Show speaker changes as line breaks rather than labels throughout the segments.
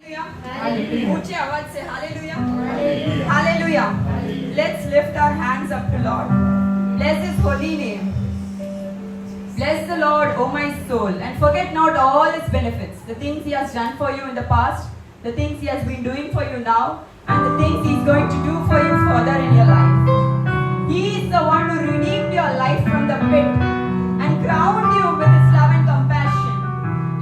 ऊंचे आवाज से hallelujah hallelujah Let's lift our hands up to Lord. Bless his holy name. Bless the Lord, O my soul, and forget not all his benefits, the things he has done for you in the past, the things he has been doing for you now, and the things he is going to do for you further in your life. He is the one who redeemed your life from the pit and crowned you with his love and compassion.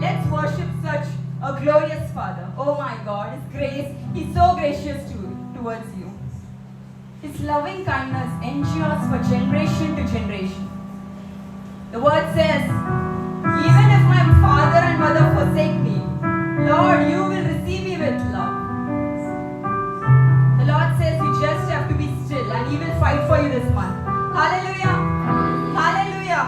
Let's worship such a glorious Father. Oh my God, his grace, he's so gracious towards you. His loving kindness endures for generation to generation. The word says, even if my father and mother forsake me, Lord, you will receive me with love. The Lord says you just have to be still and he will fight for you this month. Hallelujah! Hallelujah!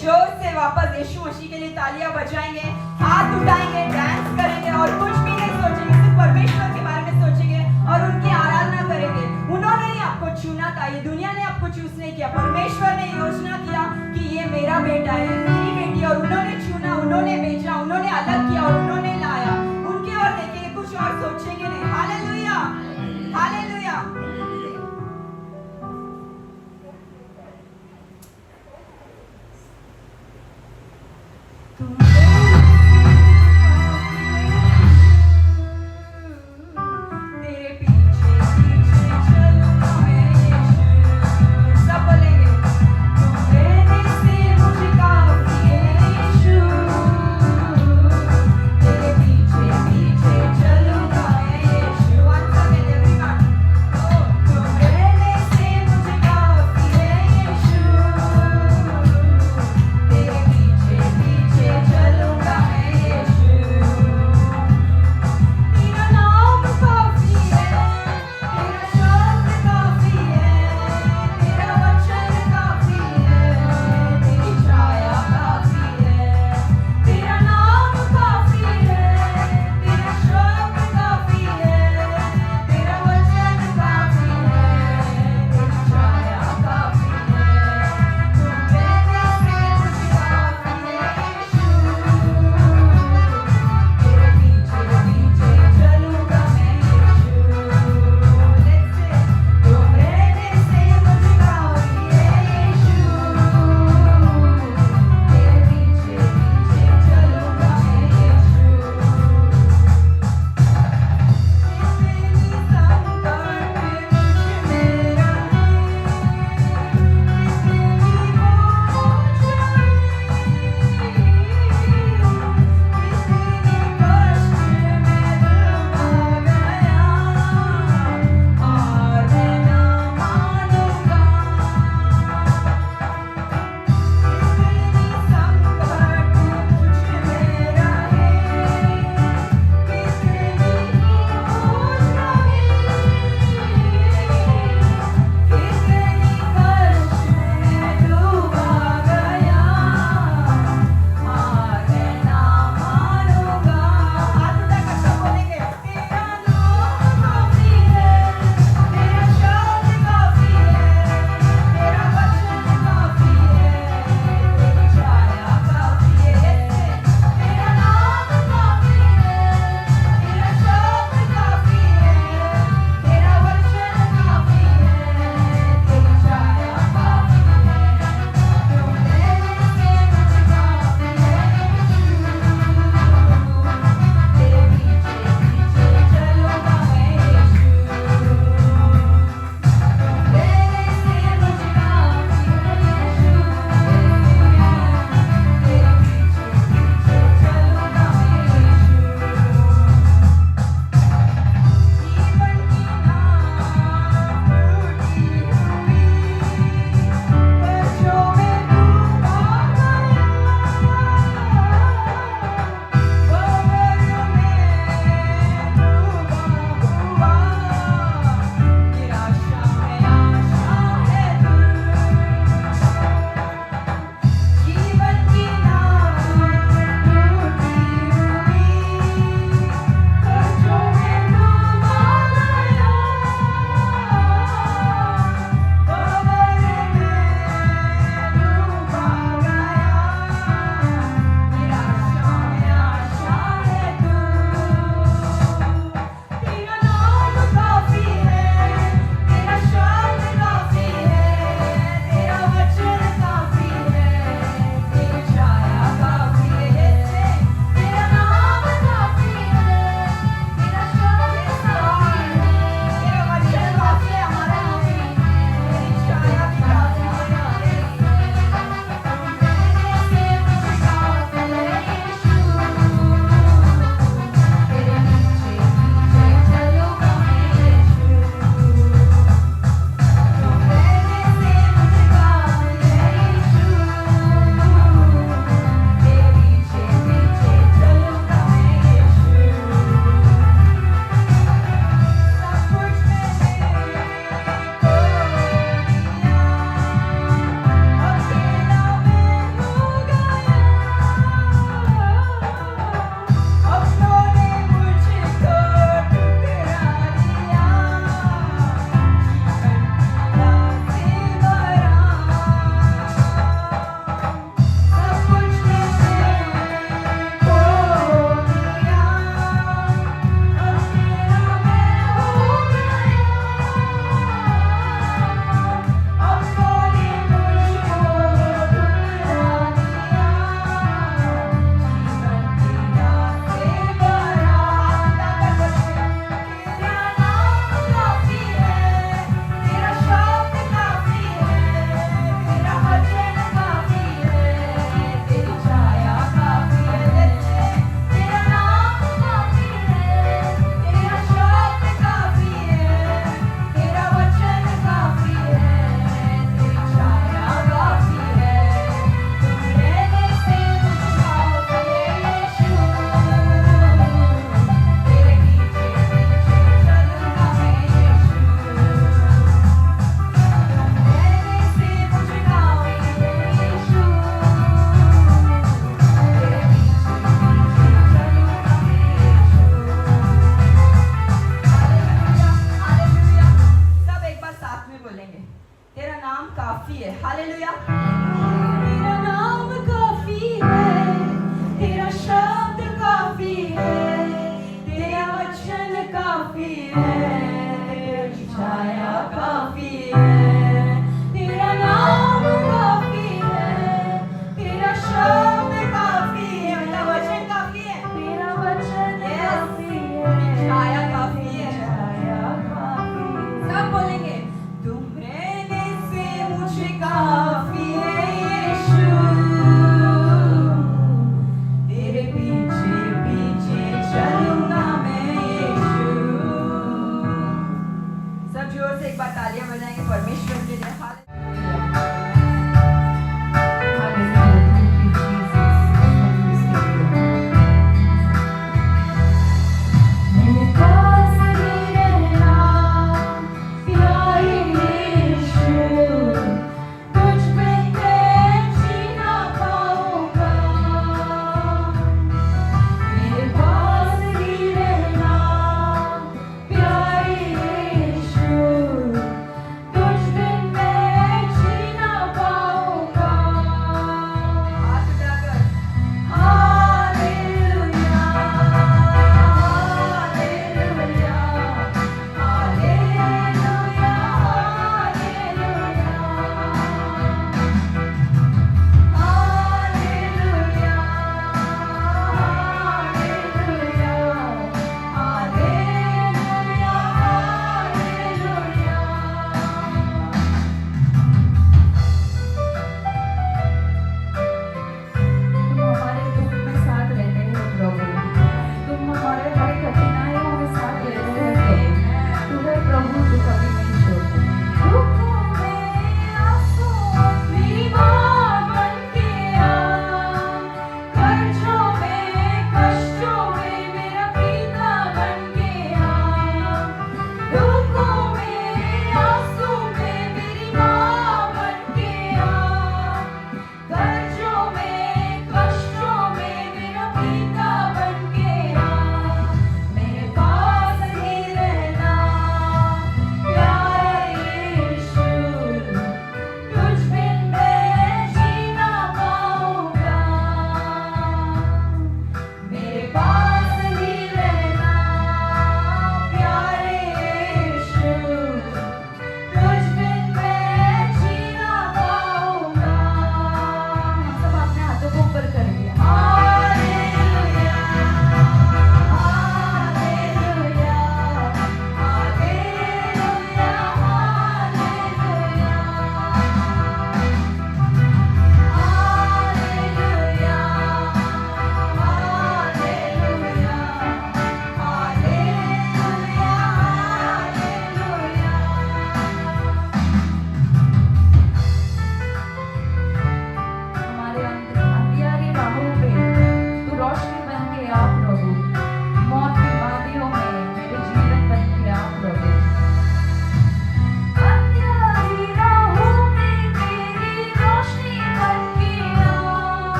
जोर से वापस यीशु मसीह के लिए तालियां बजाएंगे, हाथ उठाएंगे, dance करेंगे और कुछ भी नहीं सोचेंगे, सिर्फ परमेश्वर के बारे में सोचेंगे और उनकी आराधना करेंगे। उन्होंने ही आपको चुना था, ये दुनिया ने आपको चूज नहीं किया, परमेश्वर ने योजना किया कि ये मेरा बेटा है, मेरी बेटी है और उन्होंने चुना, उन्होंने भेजा, उन्होंने अलग किया और उन्होंने लाया। उनकी ओर देखेंगे, कुछ और सोचेंगे नहीं। Hallelujah hallelujah.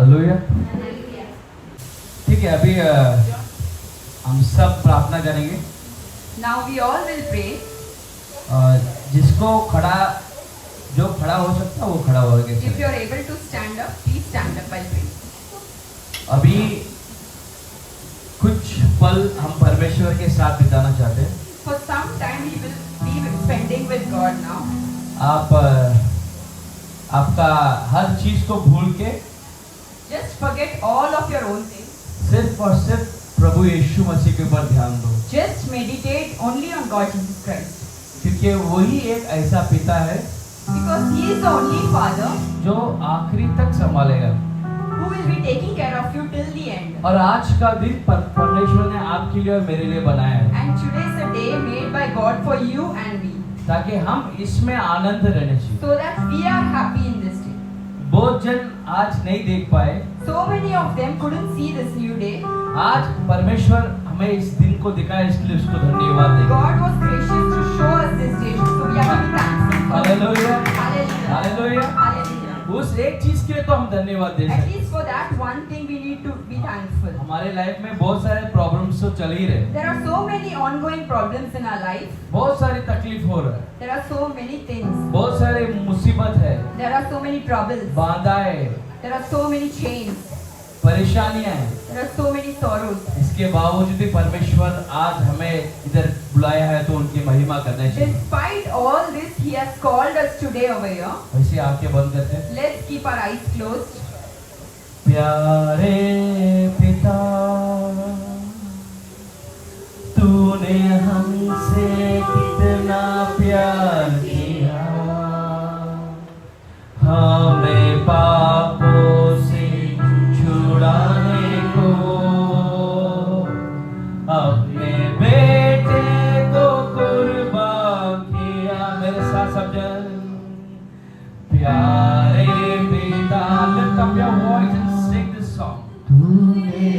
हालेलुया। ठीक है, अभी हम सब प्रार्थना करेंगे।
Now we all will pray.
जिसको जो खड़ा हो सकता है वो खड़ा हो गया।
If you are able to stand up, please stand up while praying.
अभी कुछ पल हम परमेश्वर के साथ बिताना चाहते हैं।
For some time we will be spending with God now.
आपका हर चीज को भूल के
Just forget all of your own things.
सिर्फ और सिर्फ प्रभु यीशु मसीह के ऊपर ध्यान दो।
Just meditate only on God Jesus Christ.
क्योंकि वही एक ऐसा पिता है
Because He is the only Father
जो आखिरी तक संभालेगा।
who will be taking care of you till the end.
और आज का दिन परमेश्वर ने आपके लिए और मेरे लिए बनाया है,
And today is a day made by God for you and me,
ताकि हम इसमें आनंद रहने चाहिए।
so that we are happy in this day.
बहुत जन आज नहीं देख पाए।
So many of them couldn't see this new day.
आज परमेश्वर हमें इस दिन को दिखाया, इसलिए उसको धन्यवाद देंगे।
God was gracious to show us this day, so we have to be thankful for it.
Hallelujah,
Hallelujah.
Hallelujah.
Hallelujah.
उस एक चीज के लिए तो हम धन्यवाद दे
At
सकते हैं।
least for that one thing we need to be thankful.
हमारे लाइफ में बहुत सारे प्रॉब्लम्स तो चल ही रहे,
There are so many ongoing problems in our life.
बहुत सारी तकलीफ हो रहा है,
There are so many things.
बहुत सारे मुसीबत है,
There are so many troubles.
बाधा है,
There are so many chains.
परेशानियां हैं।
There are so many sorrows.
इसके बावजूद भी परमेश्वर आज हमें इधर बुलाया है, तो उनकी महिमा करना चाहिए।
Despite all this, He has called us today over here.
वैसे आंखें बंद करते हैं।
Let's keep our eyes closed.
प्यारे पिता, तूने हमसे कितना प्यार किया, हमें पापों से छुड़ाने को अपने बेटे को कुर्बान किया। मेरे साथ सब जन, प्यारे पिता, lift up your voice and sing this song. तूने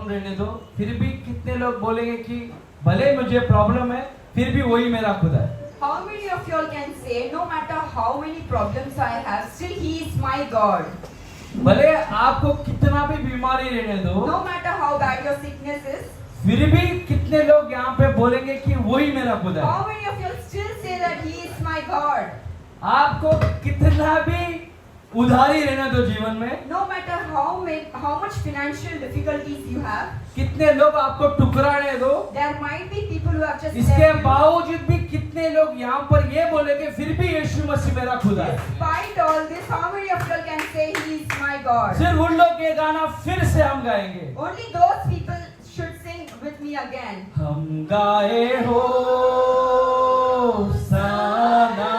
रहने दो, फिर भी कितने लोग बोलेंगे कि भले मुझे प्रॉब्लम है फिर भी वही मेरा खुदा है?
How many of y'all can say, no matter how many problems I have, still He is my God?
भले आपको कितना भी बीमारी रहने दो,
No matter how bad your sickness is,
फिर भी कितने लोग यहाँ पे बोलेंगे कि वही मेरा खुदा है?
how many of y'all still say that He is my God?
आपको कितना भी उधारी रहने दो जीवन में,
No matter how much financial difficulties you have,
कितने लोग आपको टुकराने दो,
there might be people who have just
इसके
left you.
बावजूद भी कितने लोग यहाँ पर ये बोलेंगे फिर भी यीशु मसीह मेरा खुदा है?
Despite all this, how many of y'all can say He is my God?
सिर्फ उन लोग ये गाना फिर से हम गाएंगे,
Only those people should sing with me again.
हम गाए हो सना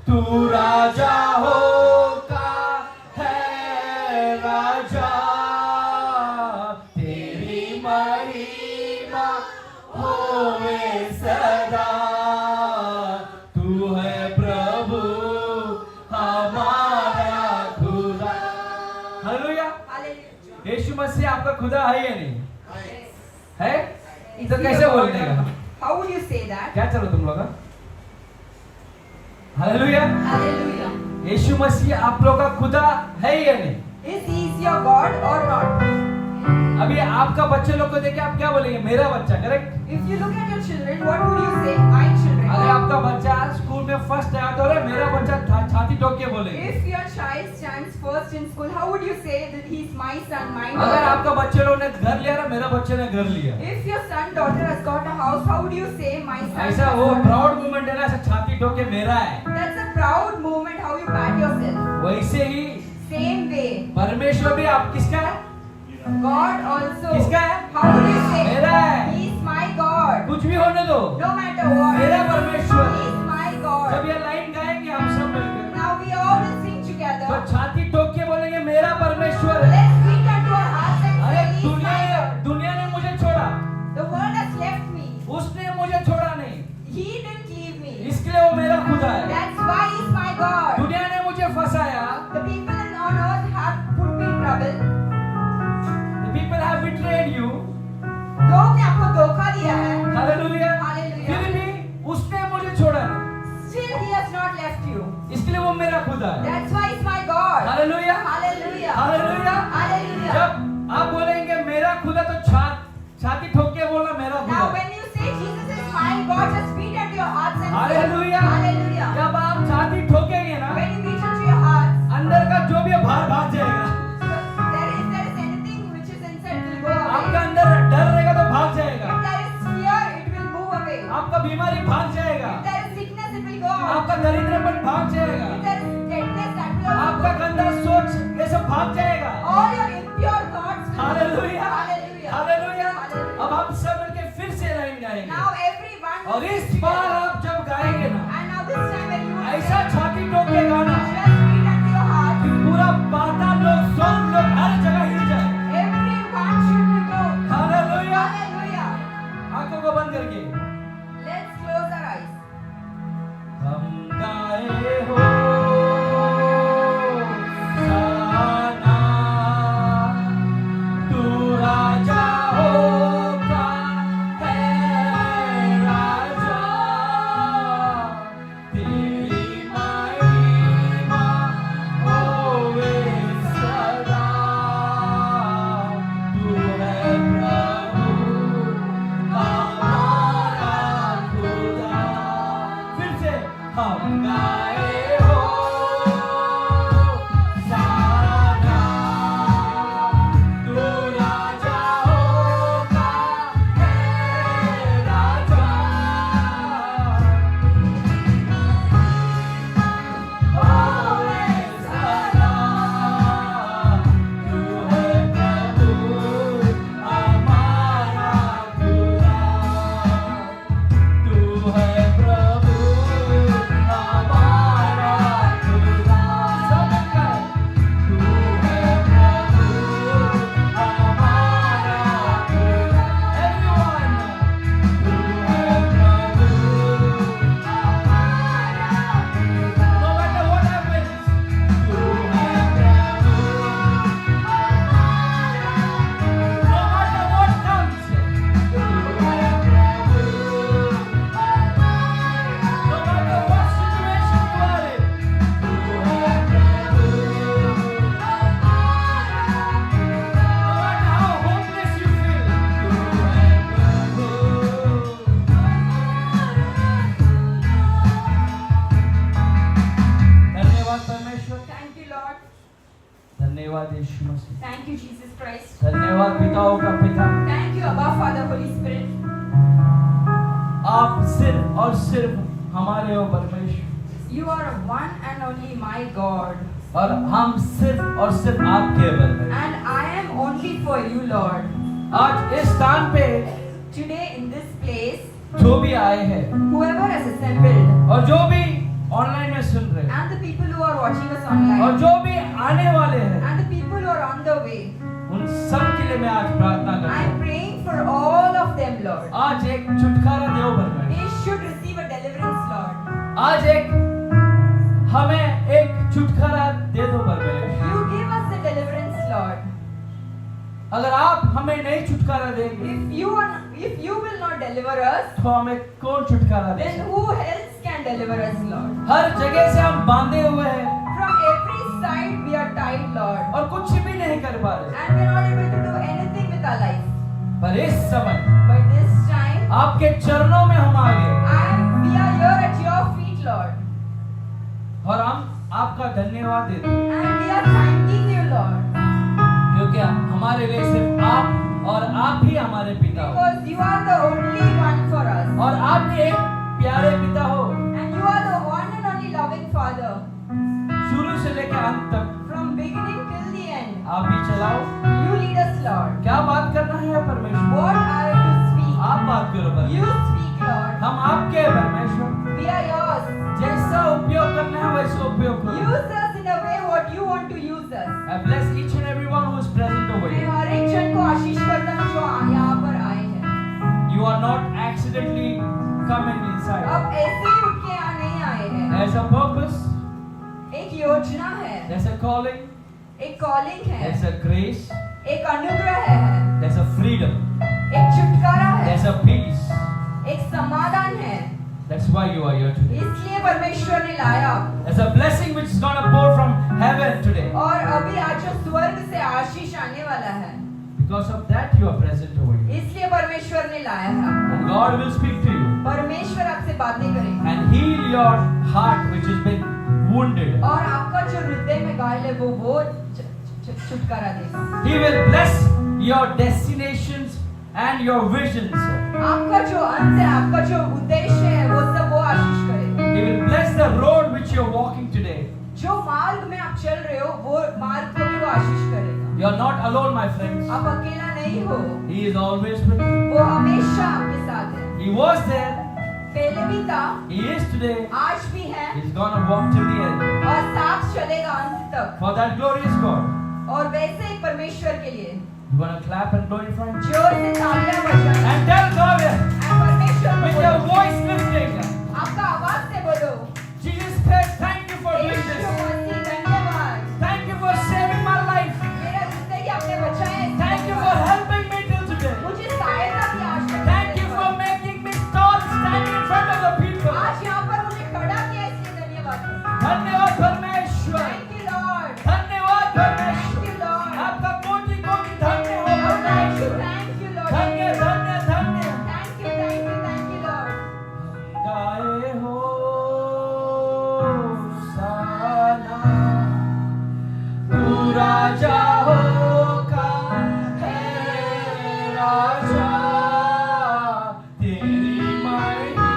तू राजा होगा है राजा, तेरी महिमा होवे सदा, तू है प्रभु हमारा खुदा। हालेलुया।
Hallelujah.
यीशु मसीह आपका खुदा है या नहीं है?
Is
तो
he
कैसे
your God
बोलने
or
का?
not? How would you say that?
क्या चलो तुम लोग? हालेलुया।
Hallelujah.
यीशु मसीह आप लोग का खुदा है या नहीं?
Is He your God or not?
अभी आपका बच्चे लोग को देखे आप क्या बोलेंगे? मेरा बच्चा, correct?
If you look at your children, what would you say? My children.
अगर आपका बच्चा स्कूल में फर्स्ट आया तो अरे मेरा बच्चा छाती ठोक के बोलेंगे।
If your child stands first in school, how would you say that he's my son, my
अगर
daughter?
आपका बच्चे लोग ने घर लिया ना, मेरा बच्चे ने घर लिया,
If your son, daughter has got a house, how would you say my son?
ऐसा
has
वो
got a
प्राउड मोमेंट है ना, ऐसा छाती ठोक के मेरा है।
house? That's a proud moment. How you pat yourself.
वैसे ही
Same way,
परमेश्वर भी आप किसका है?
God also.
किसका है?
How would you say?
मेरा है।
He's my God.
कुछ भी होने दो,
No matter what.
मेरा परमेश्वर।
He's my
जब
God.
ये लाइन गाएंगे हम सब मिलकर,
Now we all will sing together.
तो छाती ठोक के बोलेंगे मेरा परमेश्वर है।
Let's beat unto our hearts and
अरे
say, He's my God.
दुनिया ने मुझे छोड़ा,
The world has left me.
उसने मुझे छोड़ा नहीं,
He didn't leave me.
इसके लिए वो मेरा खुदा है।
That's why He's my God.
दुनिया ने मुझे फंसाया,
The people on earth have put me in trouble.
the people have betrayed you,
लोग ने आपको धोखा दिया है.
Hallelujah,
Hallelujah.
फिर भी उसने मुझे छोड़ा नहीं,
Still He has not left you.
इसके लिए वो मेरा खुदा है।
That's why He's my God.
Hallelujah,
Hallelujah.
Hallelujah.
Hallelujah.
जब आप बोलेंगे मेरा खुदा तो छाती ठोक के बोलना मेरा
Now
खुदा।
when you say Jesus is my God, just beat at your hearts and say,
hallelujah.
Hallelujah.
जब आप छाती ठोकेंगे ना,
When you beat into your hearts,
अंदर का जो भी है बाहर भाग जाएगा।
there is anything which is inside will go
आपका
away.
अंदर डर रहेगा तो भाग जाएगा,
If there is fear, it will move away.
आपका बीमारी भाग जाएगा,
If there is sickness, it will go out.
आपका दरिद्रपन भाग जाएगा,
If there is deadness, that will also
आपका
go.
गंदा सोच ये सब भाग जाएगा।
All your impure thoughts will
hallelujah,
Hallelujah.
Hallelujah.
Hallelujah.
अब आप सब मिलके फिर से लाइन गाएंगे,
Now everyone will
और इस
sing
बार
together.
आप जब गाएंगे ना,
And now this time when you will
ऐसा छाती ठोक के गाना
just beat unto your heart,
कि पूरा पाताल लोग, स्वर्ग लोग हर जगह हिल जाए।
everyone should be moved.
Hallelujah.
Hallelujah.
आंखों को बंद करके
Let's close our eyes.
हम गाए हो सना तू राजा होगा है राजा, तेरी महिमा होवे सदा, तू है प्रभु हमारा खुदा। फिर से हम गाए हो सना तू राजा होगा है राजा, होवे सदा, तू है प्रभु हमारा खुदा, तू है प्रभु हमारा धन्यवाद यीशु मसीह।
Thank you, Jesus Christ.
धन्यवाद पिताओं का पिता।
Thank you, Abba Father, Holy Spirit.
आप सिर्फ और सिर्फ हमारे हो परमेश्वर,
You are one and only my God.
और हम सिर्फ और सिर्फ आपके हैं परमेश्वर।
And I am only for you, Lord.
आज इस स्थान पे
Today in this place,
जो भी आए हैं
whoever has assembled,
और जो भी ऑनलाइन में सुन रहे हैं
and the people who are watching us
और
online,
जो भी आने वाले हैं,
and the people who are on the way,
उन सब के लिए मैं आज प्रार्थना करता
I'm
हूँ।
praying for all of them, Lord.
आज एक छुटकारा दो परमेश्वर।
They should receive a deliverance, Lord.
आज हमें एक छुटकारा दे दो परमेश्वर।
You give us the deliverance, Lord.
अगर आप हमें नहीं छुटकारा देंगे
If you will not deliver us,
तो हमें कौन छुटकारा दे
then
सकता?
who else can deliver us, Lord?
हर जगह से हम बांधे हुए हैं
From every side we are tied, Lord.
और कुछ भी नहीं कर पा रहे,
And we are not able to do anything with our life.
पर इस समय
But this time,
आपके चरणों में हम आ गए
we are here at your feet, Lord.
और हम आपका धन्यवाद देते हैं,
And we are thanking you, Lord.
क्योंकि हमारे लिए सिर्फ आप और आप ही हमारे पिता हो,
Because you are the only one for us.
और आप ही एक प्यारे पिता हो,
And you are the one and only loving Father.
शुरू से लेकर अंत तक
From beginning till the end,
आप ही चलाओ।
you lead us, Lord.
क्या बात करना है परमेश्वर?
What are you to speak?
आप बात करो
You
परमेश्वर,
speak, Lord.
हम आपके हैं परमेश्वर,
We are yours.
जैसा उपयोग करना है वैसे उपयोग करो।
Use us in a way what you want to use us.
I bless each and everyone who is present over
मैं
here.
हर एक जन को आशीष करता हूँ जो यहाँ पर आए हैं.
You are not accidentally coming inside.
अब ऐसे ही उठ के यहाँ नहीं आए हैं.
There's a purpose,
एक योजना है,
there's a calling,
एक कॉलिंग है,
there's a grace,
एक अनुग्रह है,
there's a freedom,
एक छुटकारा है,
there's a peace.
एक समाधान है.
That's why you are here today.
इसलिए परमेश्वर ने लाया.
There's a blessing which is going to pour from heaven today.
और अभी आज जो स्वर्ग से आशीष आने वाला है,
Because of that you are present over here.
इसलिए परमेश्वर ने लाया है.
And God will speak to you
परमेश्वर आपसे बातें करेंगे
and heal your heart which has been wounded.
और आपका जो हृदय में घायल है वो छुटकारा देगा.
He will bless your destinations and your visions.
आपका जो अंत है, आपका जो उद्देश्य है, वो सब वो आशीष करेगा.
He will bless the road which you are walking today.
जो मार्ग में आप चल रहे हो, वो मार्ग को भी वो आशीष करेगा.
You are not alone, my friends.
आप अकेला नहीं हो.
He is always with you.
वो हमेशा आपके साथ है.
He was there.
पहले भी था,
He is today.
आज भी है
He's gonna walk till the end.
और साथ चलेगा अंत तक.
For that glorious God.
और वैसे ही परमेश्वर के लिए
You wanna clap and glorify Him?
जोर से तालियां बजाएं.
And tell God
और परमेश्वर को
with your
बोलो.
voice lifting.
आपका आवाज से बोलो.
Jesus Christ, thank you for doing
Yeshu
this.
मसीह धन्यवाद.
Thank you for saving my life.
मेरा जिंदगी आपने बचाया.
Thank you for helping me till today.
मुझे सहायता की आज तक.
Thank you for making me tall standing in front of the people.
आज यहाँ पर मुझे खड़ा किया इसलिए धन्यवाद.
धन्यवाद परमेश्वर.
Thank you Lord.
धन्यवाद
Thank
परमेश्वर.
you Lord.
आपका कोटि कोटि धन्य हो
Thank you,
परमेश्वर.
thank you Lord.
धन्य धन्य धन्य.
Thank you, thank you, thank you Lord.
गाए हो साना, तू राजा होगा है राजा, तेरी महिमा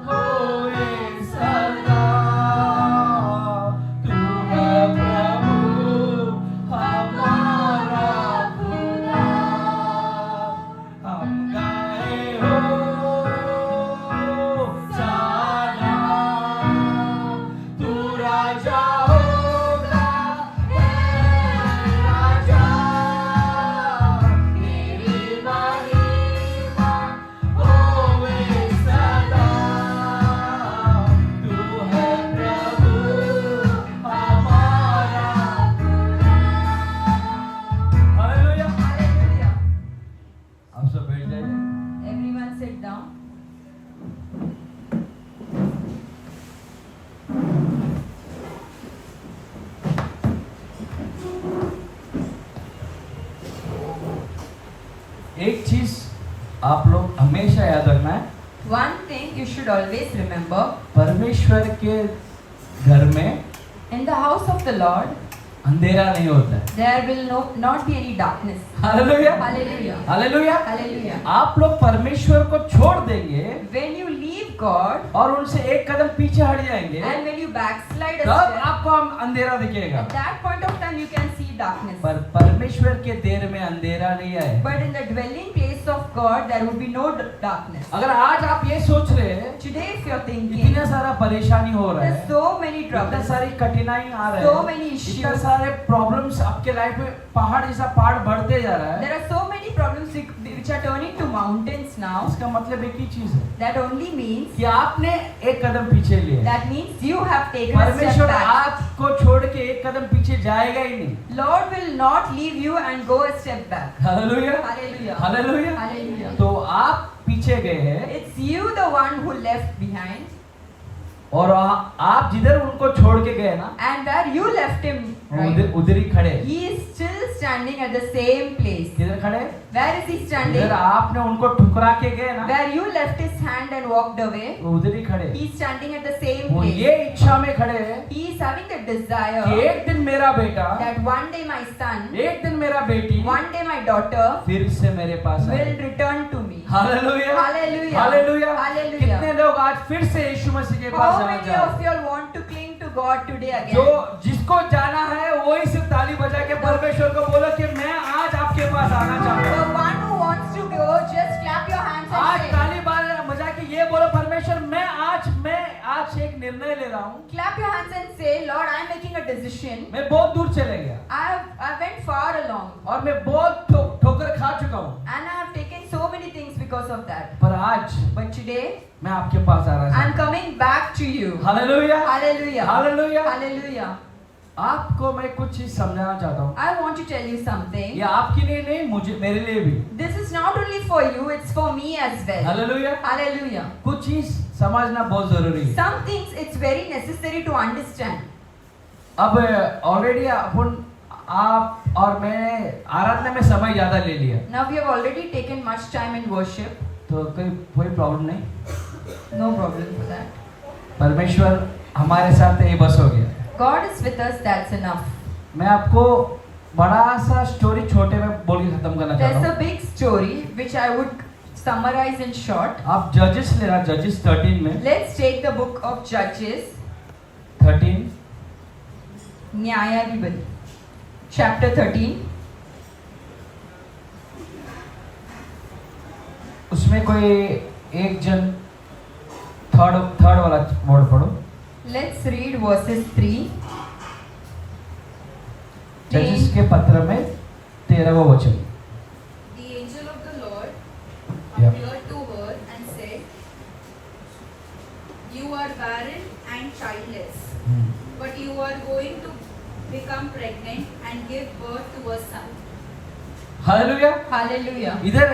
होए सदा, तू है प्रभु हमारा खुदा, हम गाए हो साना, तू राजा होगा है राजा, तेरी महिमा होवे सदा, तू है प्रभु हमारा खुदा। हालेलुया।
Hallelujah.
आप सब बैठ जाइए।
Everyone sit down.
एक चीज आप लोग हमेशा याद रखना है,
One thing you should always remember,
परमेश्वर के घर में
in the house of the Lord,
अंधेरा नहीं होता है।
there will not be any darkness.
Hallelujah,
Hallelujah.
Hallelujah.
Hallelujah.
आप लोग परमेश्वर को छोड़ देंगे
When you leave God
और उनसे एक कदम पीछे हट जाएंगे,
and when you backslide a
तब
step,
आपको अंधेरा दिखेगा।
at that point of time you can see darkness.
पर परमेश्वर के देर में अंधेरा नहीं है।
But in the dwelling place of God there would be no darkness.
अगर आज आप ये सोच रहे हैं,
Today if you're thinking
इतना सारा परेशानी हो रहा
there's
है,
so many
इतना
troubles,
सारी कठिनाई आ रहा
so
है,
many issues,
इतना सारे प्रॉब्लम्स आपके लाइफ में पहाड़ जैसा पहाड़ बढ़ते जा रहा है,
there are so many problems which are turning to mountains now.
इसका मतलब एक ही चीज है
That only means
कि आपने एक कदम पीछे लिया।
that means you have taken a step
परमेश्वर
back.
आपको छोड़ के एक कदम पीछे जाएगा ही नहीं।
Lord will not leave you and go a step back.
Hallelujah,
Hallelujah.
Hallelujah.
Hallelujah.
तो आप पीछे गए हैं
It's you the one who left behind,
और आप जिधर उनको छोड़ के गए ना,
and where you left him,
उधर उधर ही खड़े।
he is still standing at the same place.
किधर खड़े?
Where is he standing?
जिधर आपने उनको ठुकरा के गए ना,
Where you left his hand and walked away,
वो उधर ही खड़े।
he is standing at the same
वो
place.
ये इच्छा में खड़े हैं
He is having the
कि
desire
एक दिन मेरा बेटा,
that one day my son,
एक दिन मेरा बेटी
one day my daughter
फिर से मेरे पास
will
आए।
return to me.
Hallelujah,
Hallelujah.
Hallelujah.
Hallelujah.
कितने लोग आज फिर से यीशु मसीह के पास
How
आना
many
चाहते
of you all want to cling to God today
हैं? जो
again?
जिसको जाना है वही सिर्फ ताली बजा के परमेश्वर को बोलो कि मैं आज आपके पास आना चाहता
The
हूँ।
one who wants to go, just clap your hands
आज
and say,
ताली बजा के ये बोलो परमेश्वर मैं आज एक निर्णय ले रहा हूँ।
clap your hands and say, Lord, I am making a decision.
मैं बहुत दूर चले गया
I went far along
और मैं बहुत ठोकर खा चुका हूँ,
and I have taken so many things because of that.
पर आज
But today,
मैं आपके पास आ रहा
I am
हूँ।
coming back to you.
Hallelujah,
Hallelujah.
Hallelujah.
Hallelujah.
आपको मैं कुछ चीज समझाना चाहता हूँ।
I want to tell you something.
ये आपके लिए नहीं, मुझे मेरे लिए भी।
This is not only for you, it's for me as well.
Hallelujah.
Hallelujah.
कुछ चीज समझना बहुत जरूरी है।
Some things it's very necessary to understand.
अब ऑलरेडी अपन आप और मैं आराधना में समय ज्यादा ले लिया,
Now we have already taken much time in worship.
तो कोई प्रॉब्लम नहीं।
No problem for that.
परमेश्वर हमारे साथ है, ये बस हो गया।
God is with us, that's enough.
मैं आपको बड़ा सा स्टोरी छोटे में बोल के खत्म करना
There's
चाहता
a
हूँ।
big story which I would summarize in short.
आप जजेस लेना, जजेस 13 में,
Let's take the book of Judges,
13
Nyayadibadi, chapter 13.
उसमें कोई एक जन थर्ड वाला वर्ड पढ़ो।
Let's read verses 3.
जजेस के पत्र में 13वां वचन।
The angel of the Lord
Yeah.
appeared to her and said, You are barren and childless, but you are going to become pregnant and give birth to a son.
Hallelujah.
Hallelujah.
इधर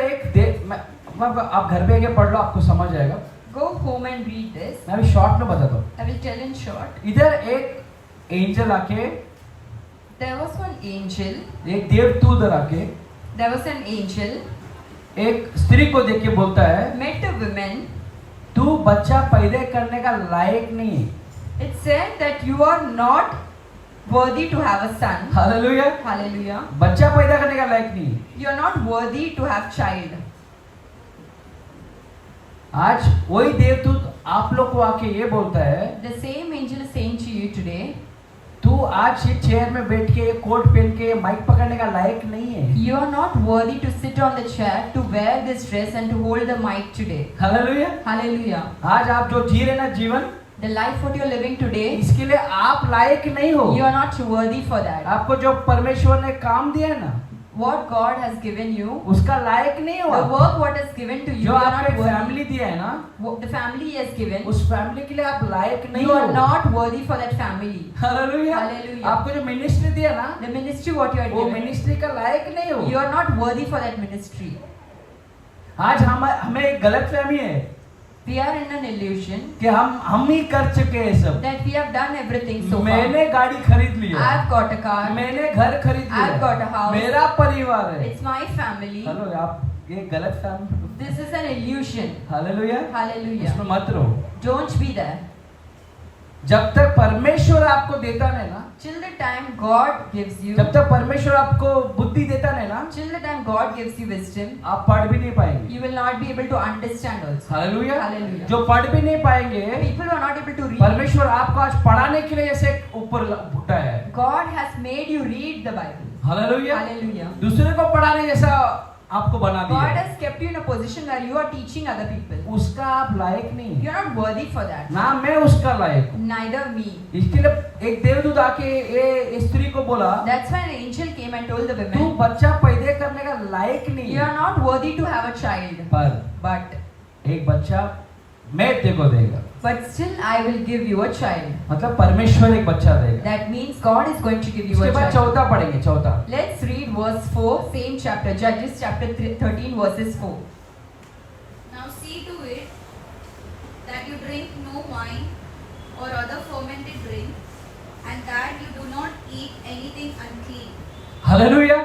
आप घर पे आके पढ़ लो, आपको समझ आएगा।
Go home and read this.
मैं अभी शॉर्ट में बताता हूँ।
I will tell in short.
इधर एक एंजल आके,
There was one angel.
एक देवदूत आके
There was an angel
एक स्त्री को देख के बोलता है,
met a woman.
तू बच्चा पैदा करने का लायक नहीं है।
It said that you are not worthy to have a son.
Hallelujah.
Hallelujah.
बच्चा पैदा करने का लायक नहीं है।
You are not worthy to have child.
आज वही देवदूत आप लोग को आके ये बोलता है,
The same angel is saying to you today,
तू आज ये चेयर में बैठ के कोट पहन के माइक पकड़ने का लायक नहीं है।
you are not worthy to sit on the chair, to wear this dress and to hold the mic today.
Hallelujah.
Hallelujah.
आज आप जो जी रहे ना जीवन,
The life what you are living today,
इसके लिए आप लायक नहीं हो।
you are not worthy for that.
आपको जो परमेश्वर ने काम दिया है ना,
What God has given you,
उसका लायक नहीं हो
the
आप।
work what is given to you,
जो
you are
आपको
not
फैमिली
worthy.
दिया है ना,
The family he has given,
उस फैमिली के लिए आप लायक नहीं
you
हो।
are not worthy for that family.
Hallelujah.
Hallelujah.
आपको जो मिनिस्ट्री दिया ना,
The ministry what you are
वो
given,
मिनिस्ट्री का लायक नहीं हो।
you are not worthy for that ministry.
आज हमें एक गलतफहमी है
We are in an illusion
कि हम ही कर चुके हैं सब।
that we have done everything so far.
मैंने गाड़ी खरीद लिया,
I've got a car,
मैंने घर खरीद
I've
लिया,
got a house.
मेरा परिवार है।
it's my family.
हेलो, आप ये गलत फहमी।
This is an illusion.
Hallelujah.
Hallelujah.
इसमें मत रहो।
Don't be there.
जब तक परमेश्वर आपको देता नहीं ना,
till the time God gives you,
जब तक परमेश्वर आपको बुद्धि देता नहीं ना,
till the time God gives you wisdom,
आप पढ़ भी नहीं पाएंगे।
you will not be able to understand also.
Hallelujah.
Hallelujah.
जो पढ़ भी नहीं पाएंगे,
People who are not able to read,
परमेश्वर आपको आज पढ़ाने के लिए ऐसे ऊपर उठा है।
God has made you read the Bible.
Hallelujah.
Hallelujah.
दूसरे को पढ़ाने जैसा आपको बना
God
दिया,
has kept you in a position where you are teaching other people.
उसका आप लायक नहीं,
You are not worthy for that.
ना मैं उसका लायक हूँ।
Neither me.
इसके लिए एक देवदूत आके ये स्त्री को बोला,
That's why an angel came and told the
तू
women,
बच्चा पैदा करने का लायक नहीं
you
है,
are not worthy to have a child. But
एक बच्चा मैं तेरे को देगा।
still I will give you a child.
मतलब परमेश्वर एक बच्चा देगा।
That means God is going to give you
उसके
a
बाद
child.
चौथा पढ़ेंगे, चौथा।
Let's read verse 4, same chapter, Judges chapter 13 verses 4.
Now see to it that you drink no wine or other fermented drink, and that you do not eat anything unclean.
Hallelujah.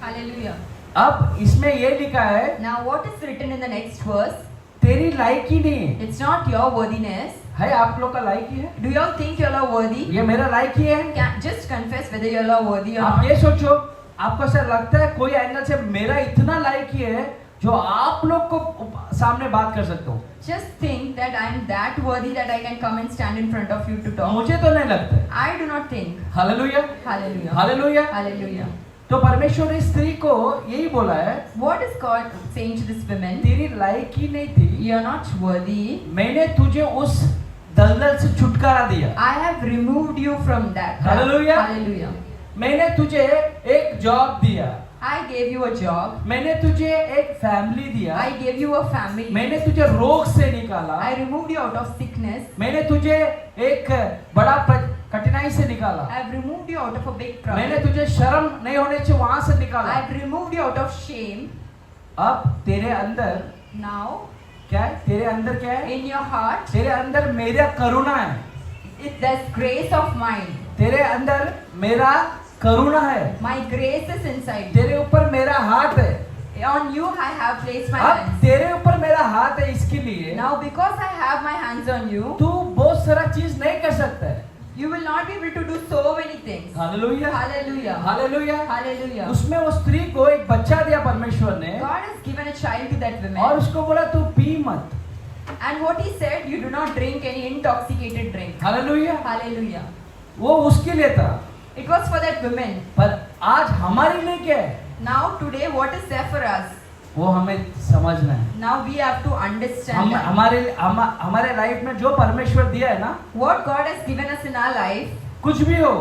Hallelujah.
अब इसमें ये लिखा है,
Now what is written in the next verse?
तेरी लायकी नहीं है।
It's not your worthiness.
है आप लोग का लायकी है?
Do you all think you all are worthy?
ये मेरा लायकी है?
Just confess whether you all are worthy or
आप
not.
ये सोचो, आपको ऐसा लगता है कोई एंगल से मेरा इतना लायकी है जो आप लोग को सामने बात कर सकता हूँ?
Just think that I am that worthy that I can come and stand in front of you to talk.
मुझे तो नहीं लगता है।
I do not think.
Hallelujah.
Hallelujah.
Hallelujah.
Hallelujah.
तो परमेश्वर ने स्त्री को यही बोला है,
What is God saying to this woman?
तेरी लायकी नहीं थी,
You are not worthy.
मैंने तुझे उस दलदल से छुटकारा दिया।
I have removed you from that.
Hallelujah.
Hallelujah.
मैंने तुझे एक जॉब दिया,
I gave you a job.
मैंने तुझे एक फैमिली दिया,
I gave you a family.
मैंने तुझे रोग से निकाला,
I removed you out of sickness.
मैंने तुझे एक बड़ा कठिनाई से निकाला,
I have removed you out of a big
मैंने
trouble.
तुझे शर्म नहीं होने से वहां से
I
निकाला।
have removed you out of shame.
अब तेरे अंदर
Now,
क्या है? तेरे अंदर क्या है?
in your heart,
तेरे अंदर मेरा करुणा है,
there's grace of mine.
तेरे अंदर मेरा करुणा है,
My grace is inside you.
तेरे ऊपर मेरा हाथ है।
On you I have placed my
अब
hands.
तेरे ऊपर मेरा हाथ है, इसके लिए
Now because I have my hands on you,
तू बहुत सारा चीज नहीं कर सकता है।
you will not be able to do so many things.
Hallelujah.
Hallelujah.
Hallelujah.
Hallelujah.
उसमें वो स्त्री को एक बच्चा दिया परमेश्वर ने,
God has given a child to that
और
woman.
उसको बोला तू पी मत।
And what he said, you do not drink any intoxicated drink.
Hallelujah.
Hallelujah.
वो उसके लिए था,
It was for that woman.
पर आज हमारे लिए क्या है
Now today what is there for us?
वो हमें समझना है।
Now we have to understand that.
हमारे लाइफ में जो परमेश्वर दिया है ना,
What God has given us in our life,
कुछ भी हो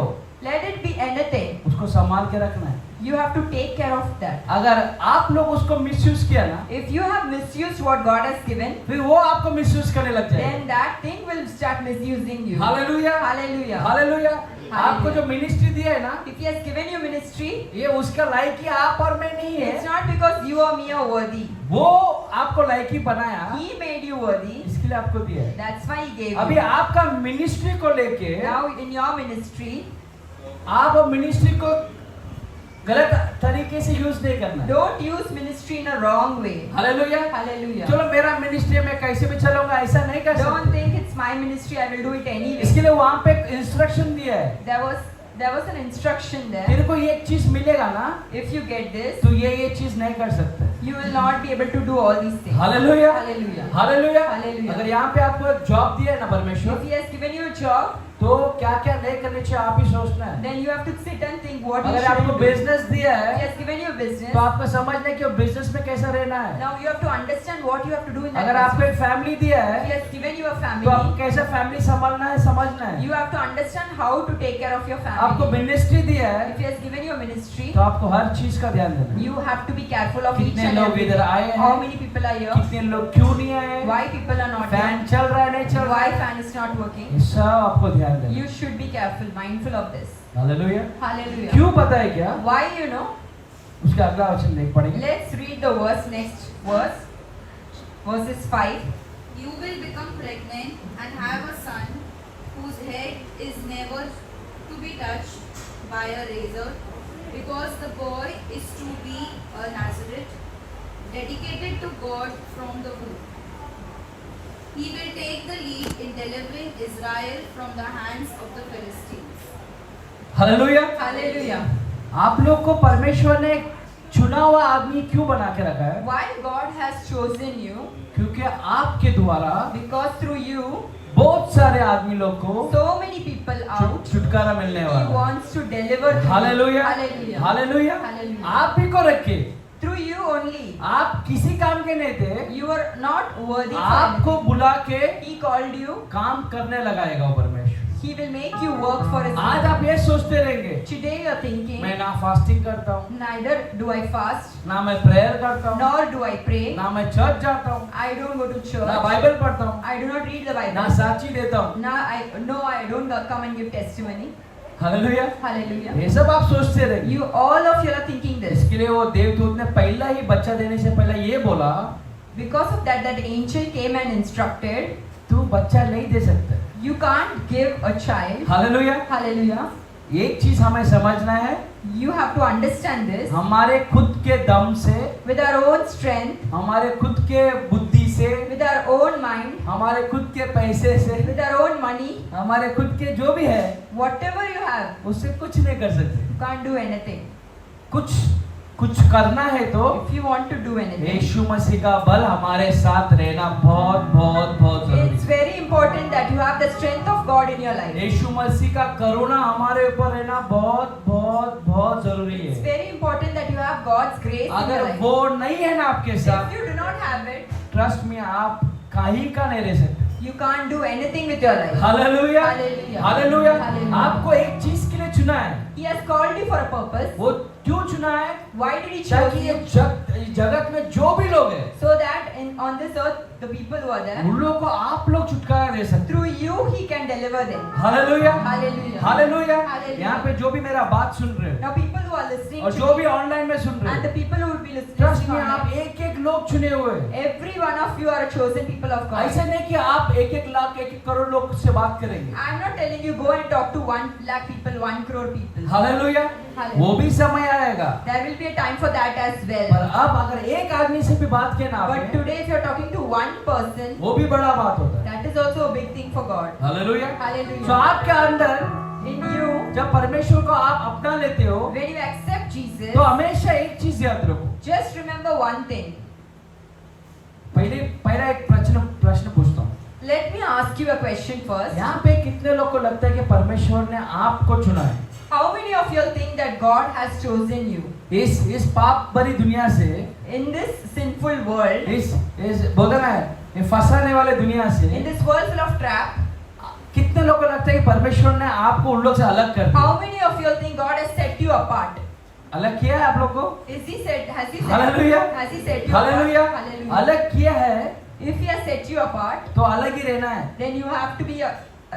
let it be anything.
उसको संभाल के रखना है।
You have to take care of that.
अगर आप लोग उसको मिसयूज किया ना,
If you have misused what God has given,
फिर वो आपको मिसयूज करने लग जाएगा।
then that thing will start misusing you.
Hallelujah.
Hallelujah.
Hallelujah. आपको जो मिनिस्ट्री दिया है ना,
If He has given you ministry,
ये उसका लायकी आप और मैं नहीं
it's
है,
not because you or me are worthy.
वो आपको लायकी बनाया,
He made you worthy.
इसके लिए आपको दिया है।
That's why He gave
अभी
you.
आपका मिनिस्ट्री को लेके
Now in your ministry,
आप मिनिस्ट्री को गलत तरीके से यूज नहीं करना है।
don't use ministry in a wrong way.
Hallelujah.
Hallelujah.
चलो मेरा मिनिस्ट्री में कैसे भी चलूंगा, ऐसा नहीं कर
Don't
सकते।
think it's my ministry, I will do it anyway.
इसके लिए वहां पे इंस्ट्रक्शन दिया है,
There was an instruction there.
तेरे को ये चीज मिलेगा ना,
If you get this,
तो ये चीज नहीं कर सकते।
you will not be able to do all these things.
Hallelujah.
Hallelujah.
Hallelujah.
Hallelujah.
अगर यहाँ पे आपको एक जॉब दिया है ना परमेश्वर,
If He has given you a job,
तो क्या क्या नहीं करने चाहिए आप ही सोचना है।
then you have to sit and think what you
अगर
should
आपको
do.
बिजनेस दिया
He
है,
has given you a business.
तो आपको समझना है कि वो बिजनेस में कैसा रहना है।
Now you have to understand what you have to do in that
अगर आपको
business.
एक फैमिली दिया
He
है,
has given you a
तो आपको
family.
कैसा फैमिली संभालना है समझना है।
You have to understand how to take care of your
आपको
family.
मिनिस्ट्री दिया है,
If He has given you a ministry,
तो आपको हर चीज का ध्यान देना है।
you have to be careful of each
कितने
and
लोग
every.
इधर आए
How
हैं,
many people are here?
कितने लोग क्यों नहीं आए,
Why people are not
fan
here?
चल रहा है नहीं चल रहा
Why
है,
fan is not working?
ये सब आपको ध्यान देना है।
You should be careful, mindful of this.
Hallelujah.
Hallelujah.
क्यों पता है क्या?
Why, you know?
उसका अगला वचन देख पढ़ेंगे।
Let's read the verse, next verse. Verses 5.
You will become pregnant and have a son whose head is never to be touched by a razor, because the boy is to be a Nazarite, dedicated to God from the womb. He will take the lead in delivering Israel from the hands of the Philistines.
Hallelujah.
Hallelujah.
आप लोग को परमेश्वर ने चुना हुआ आदमी क्यों बना के रखा है?
Why God has chosen you?
क्योंकि आपके द्वारा
Because through you,
बहुत सारे आदमी लोग को
so many people out.
छुटकारा मिलने
He
वाला है।
wants to deliver them.
Hallelujah,
Hallelujah.
Hallelujah.
Hallelujah.
आप ही को रखे,
Through you only.
आप किसी काम के नहीं थे,
You are not worthy for
आपको
anything.
बुला के
He called you.
काम करने लगाएगा वो परमेश्वर।
He will make you work for His
आज
name.
आप ये सोचते रहेंगे,
Today you are thinking,
मैं ना फास्टिंग करता हूँ,
neither do I fast,
ना मैं प्रेयर करता हूँ,
nor do I pray.
ना मैं चर्च जाता हूँ,
I don't go to
ना
church.
बाइबल पढ़ता हूँ,
I do not read the
ना
Bible.
साक्षी देता हूँ।
No, I don't come and give testimony.
Hallelujah.
Hallelujah.
ये सब आप सोचते रहेंगे।
You all of you are thinking this.
इसके लिए वो देवदूत ने पहला ही बच्चा देने से पहले ये बोला,
Because of that angel came and instructed,
तू बच्चा नहीं दे सकता।
you can't give a child.
Hallelujah.
Hallelujah.
एक चीज हमें समझना है,
You have to understand this.
हमारे खुद के दम से,
With our own strength,
हमारे खुद के बुद्धि से,
with our own mind,
हमारे खुद के पैसे से,
with our own money,
हमारे खुद के जो भी है,
whatever you have,
उससे कुछ नहीं कर सकते।
you can't do anything.
कुछ करना है तो
If you want to do anything,
यीशु मसीह का बल हमारे साथ रहना बहुत बहुत बहुत जरूरी
it's
है।
very important that you have the strength of God in your life.
यीशु मसीह का करुणा हमारे ऊपर रहना बहुत बहुत बहुत जरूरी
It's
है।
very important that you have God's grace in your
अगर
life.
वो नहीं है ना आपके
If
साथ,
you do not have it,
trust में आप कहीं का नहीं रह सकते।
you can't do anything with your life.
Hallelujah,
Hallelujah.
Hallelujah.
Hallelujah.
आपको एक चीज के लिए चुना है।
He has called you for a purpose.
वो क्यों चुना है?
Why did He choose
ताकि ये
you?
जगत में जो भी लोग हैं,
So that on this earth, the people who are there,
उन लोगों को आप लोग छुटकारा दे सकते।
through you He can deliver them.
Hallelujah,
Hallelujah.
Hallelujah.
Hallelujah.
यहाँ पे जो भी मेरा बात सुन रहे हो
Now people who are listening
और
to
जो
me,
भी ऑनलाइन में सुन
and
रहे
the
हो,
people who will be listening
trust में आप
online,
एक एक लोग चुने हुए हैं।
every one of you are a chosen people of God.
ऐसा नहीं कि आप एक एक लाख एक एक करोड़ लोग से बात करेंगे।
I am not telling you go and talk to 1 lakh people, 1 crore people.
Hallelujah.
Hallelujah.
वो भी समय आएगा,
There will be a time for that as well.
पर अब अगर एक आदमी से भी बात किया ना
But
आपने,
today if you are talking to one person,
वो भी बड़ा बात होता है।
that is also a big thing for God.
Hallelujah.
Hallelujah.
तो आपके अंदर
In you,
जब परमेश्वर को आप अपना लेते हो,
when you accept Jesus,
तो हमेशा एक चीज याद रखो।
just remember one thing.
पहला एक प्रश्न पूछता हूँ।
Let me ask you a question first.
यहाँ पे कितने लोग को लगता है कि परमेश्वर ने आपको चुना है?
How many of you think that God has chosen you?
इस पाप भरी दुनिया से,
In this sinful world,
इस बोलते ना ये फंसाने वाले दुनिया से,
in this world full of trap,
कितने लोग को लगता है कि परमेश्वर ने आपको उन लोग से अलग कर दिया?
how many of you think God has set you apart?
अलग किया है आप लोग को?
Has He set
hallelujah,
has He set you
hallelujah.
apart? Hallelujah.
अलग किया है
If He has set you apart,
तो अलग ही रहना है।
then you have to be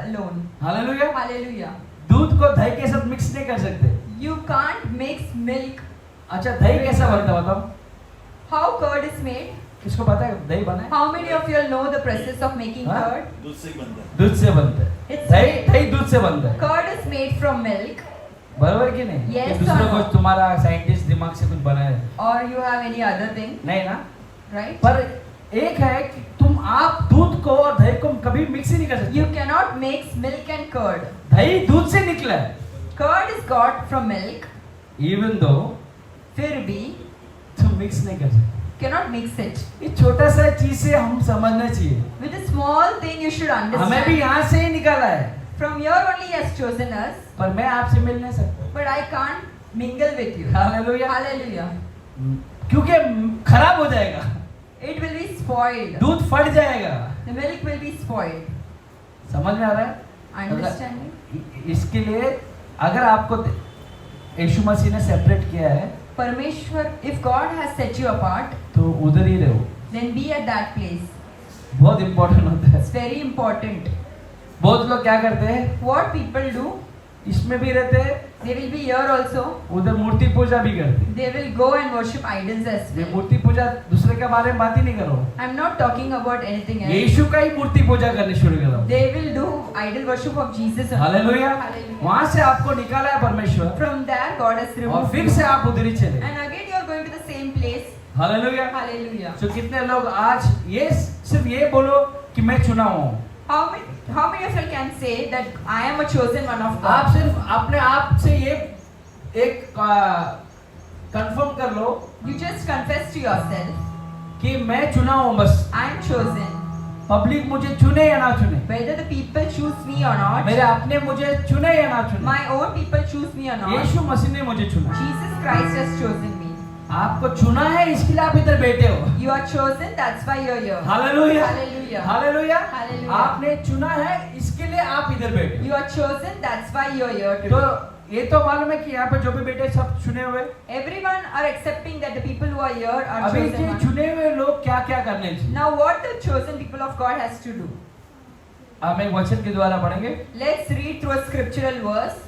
alone.
Hallelujah.
Hallelujah.
दूध को दही के साथ मिक्स नहीं कर सकते।
You can't mix milk.
अच्छा, दही कैसा बनता है बताओ?
How curd is made?
किसको पता है दही बना है?
How many of you know the process of making
Huh?
curd?
दूध से बनता है।
दूध से बनता है।
It's
दही दूध से बनता है।
curd is made from milk,
बराबर कि नहीं?
Yes,
कि दूसरा
sir.
कुछ तुम्हारा साइंटिस्ट दिमाग से कुछ बनाया है?
or you have any other thing,
नहीं ना?
right?
पर एक है कि आप दूध को और दही को कभी मिक्स ही नहीं कर सकते।
You cannot mix milk and curd.
दही दूध से निकला है।
Curd is got from milk.
Even though
फिर भी
तुम मिक्स नहीं कर सकते।
cannot mix it.
ये छोटा सा चीज से हम समझना चाहिए।
With a small thing you should
हमें भी
understand.
यहाँ से ही निकाला है,
From here only He has chosen us,
पर मैं आपसे मिल नहीं सकता।
but I can't mingle with you.
Hallelujah.
Hallelujah.
क्योंकि खराब हो जाएगा,
It will be spoiled.
दूध फट जाएगा।
The milk will be spoiled.
समझ में आ रहा है?
Understanding?
इसके लिए अगर आपको यीशु मसीह ने सेपरेट किया है,
Parmeshwar, if God has set you apart,
तो उधर ही रहो।
then be at that place.
बहुत इम्पोर्टेंट होता है।
It's very important.
बहुत लोग क्या करते हैं,
What people do,
इसमें भी रहते हैं,
they will be here also.
उधर मूर्ति पूजा भी करते हैं।
They will go and worship idols as
ये
well.
मूर्ति पूजा दूसरे के बारे में बात ही नहीं करो,
I'm not talking about anything else.
यीशु का ही मूर्ति पूजा करनी शुरू करो।
They will do idol worship of Jesus. only.
Hallelujah.
Hallelujah.
वहां से आपको निकाला है परमेश्वर,
From there, God has
और
removed
फिर
you.
से आप उधर ही चले।
And again, you are going to the same place.
Hallelujah.
Hallelujah.
तो कितने लोग आज ये सिर्फ ये बोलो कि कि मैं चुना हूँ।
How many of you can say that I am a chosen one of
आप
God?
सिर्फ अपने आप से ये एक कंफर्म कर लो
You just confess to yourself,
कि मैं चुना हूँ बस।
I am chosen.
पब्लिक मुझे चुने या ना चुने,
Whether the people choose me or not,
मेरे अपने मुझे चुने या ना चुने,
my own people choose me or not,
यीशु मसीह ने मुझे चुना।
Jesus Christ has chosen me.
आपको चुना है, इसके लिए आप इधर बैठे हो।
You are chosen, that's why you're here.
Hallelujah,
Hallelujah.
Hallelujah.
Hallelujah.
आपने चुना है, इसके लिए आप इधर बैठे हो।
You are chosen, that's why you're here
तो
today.
ये तो मालूम है कि यहाँ पे जो भी बैठे सब चुने हुए।
Everyone are accepting that the people who are here are
अभी
chosen
के
ones.
चुने हुए लोग क्या क्या करने चाहिए?
Now what the chosen people of God has to do?
हम एक वचन के द्वारा पढ़ेंगे।
Let's read through a scriptural verse.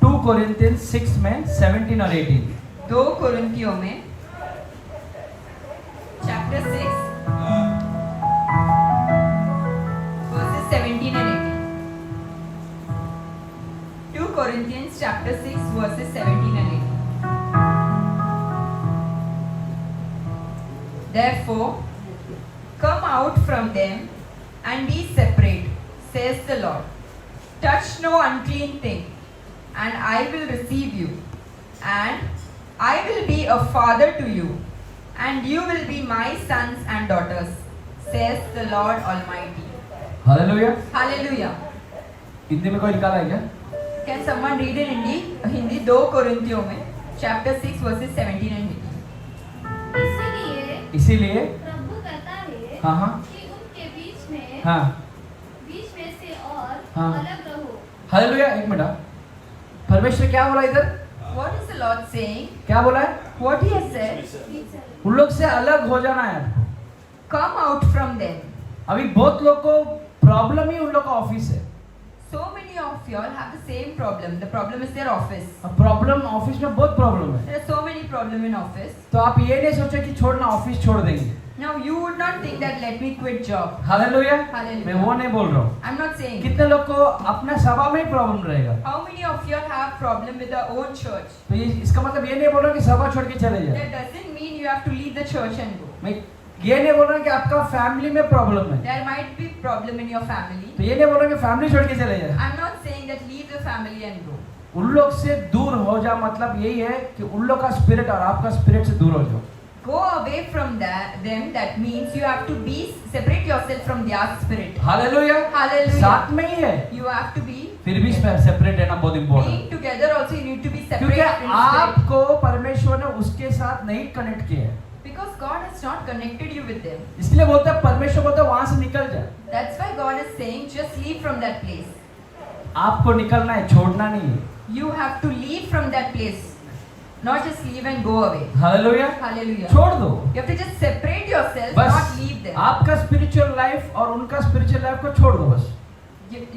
2 Corinthians 6 में 17 और 18।
2 कोरिन्थियों में chapter 6 verses 17 and 18. 2 Corinthians chapter 6 verses 17 and 18. Therefore, come out from them and be separate, says the Lord. Touch no unclean thing, and I will receive you, and I will be a father to you, and you will be my sons and daughters, says the Lord Almighty.
Hallelujah.
Hallelujah.
Hindi में कोई निकाला है क्या?
Can someone read in Hindi 2 कोरिन्थियों में chapter 6 verses 17 and 18.
इसीलिए
प्रभु कहता है
हाँ हाँ
कि उनके बीच
हाँ
में से और
हाँ।
अलग रहो।
हालेलुया। एक मिनट, परमेश्वर क्या बोला इधर?
What is the Lord saying?
क्या बोला है?
What He has said?
उन लोग से अलग हो जाना है।
Come out from them.
अभी बहुत लोग को प्रॉब्लम ही उन लोग का ऑफिस है।
So many of y'all have the same problem. The problem is their office.
Problem office में बहुत प्रॉब्लम है।
There are so many problems in office.
तो आप ये नहीं सोचे कि छोड़ना, ऑफिस छोड़ देंगे।
Now you would not think that let me quit job.
Hallelujah.
Hallelujah.
मैं वो नहीं बोल रहा हूँ।
I'm not saying.
कितने लोग को अपना सभा में ही प्रॉब्लम रहेगा?
How many of you have problem with your own church?
तो इसका मतलब ये नहीं बोल रहा कि सभा छोड़ के चले जाए।
That doesn't mean you have to leave the church and go.
मैं ये नहीं बोल रहा कि आपका फैमिली में प्रॉब्लम है।
There might be problem in your family.
तो ये नहीं बोल रहा कि फैमिली छोड़ के चले जाए।
I'm not saying that leave the family and go.
उन लोग से दूर हो जा, मतलब यही है कि उन लोग का स्पिरिट और आपका स्पिरिट से दूर हो जाओ।
Go away from them. That means you have to be separate yourself from their spirit.
Hallelujah.
Hallelujah.
साथ में ही है,
You have to be
फिर भी सेपरेट रहना बहुत important.
being together. Also, you need to be
क्योंकि
separate in spirit.
आपको परमेश्वर ने उसके साथ नहीं कनेक्ट किया है,
Because God has not connected you with them.
इसलिए बोलते हैं परमेश्वर बोलते हैं वहां से निकल जाए।
That's why God is saying just leave from that place.
आपको निकलना है, छोड़ना नहीं है।
You have to leave from that place. Not just leave and go away.
Hallelujah.
Hallelujah.
छोड़ दो
You have to just separate yourself,
बस।
not leave them.
आपका स्पिरिचुअल लाइफ और उनका स्पिरिचुअल लाइफ को छोड़ दो बस।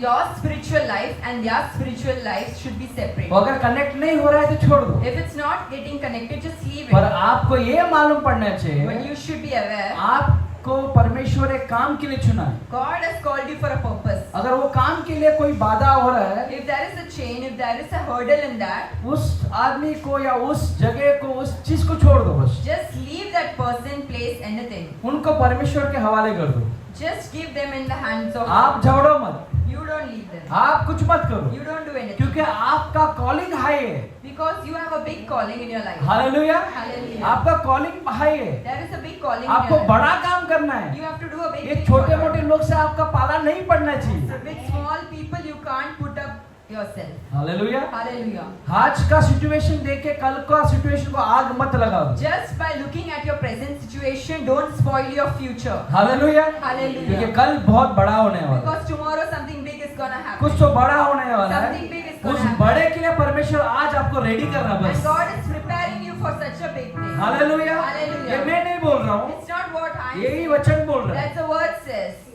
Your spiritual life and their spiritual life should be separate.
और अगर कनेक्ट नहीं हो रहा है तो छोड़ दो।
If it's not getting connected, just leave
पर
it.
आपको ये मालूम पड़ना
But
चाहिए,
you should be aware,
आपको परमेश्वर एक काम के लिए चुना है।
God has called you for a purpose.
अगर वो काम के लिए कोई बाधा हो रहा है,
If there is a chain, if there is a hurdle in that,
उस आदमी को या उस जगह को, उस चीज को छोड़ दो बस।
just leave that person, place, anything.
उनको परमेश्वर के हवाले कर दो।
Just give them in the hands of
आप
God.
झगड़ो मत,
You don't leave them.
आप कुछ मत करो,
You don't do anything.
क्योंकि आपका कॉलिंग हाई है।
Because you have a big calling in your life.
Hallelujah.
Hallelujah.
आपका कॉलिंग हाई है,
There is a big calling in
आपको
your life.
बड़ा काम करना है।
You have to do a big
ये
thing
छोटे
for
मोटे
God.
लोग से आपका पाला नहीं पड़ना चाहिए।
So with small people, you can't put up yourself.
Hallelujah.
Hallelujah.
आज का सिचुएशन देख के कल का सिचुएशन को आग मत लगाओ।
Just by looking at your present situation, don't spoil your future.
Hallelujah.
Hallelujah.
क्योंकि कल बहुत बड़ा होने वाला है।
Because tomorrow something big is gonna happen.
कुछ तो बड़ा होने वाला है।
Something big is gonna
उस
happen.
बड़े के लिए परमेश्वर आज आपको रेडी करना
And
बस।
God is preparing you for such a big thing.
Hallelujah.
Hallelujah.
ये मैं नहीं बोल रहा हूँ,
It's not what I'm
यही
saying.
वचन बोल रहा है।
That's the word says.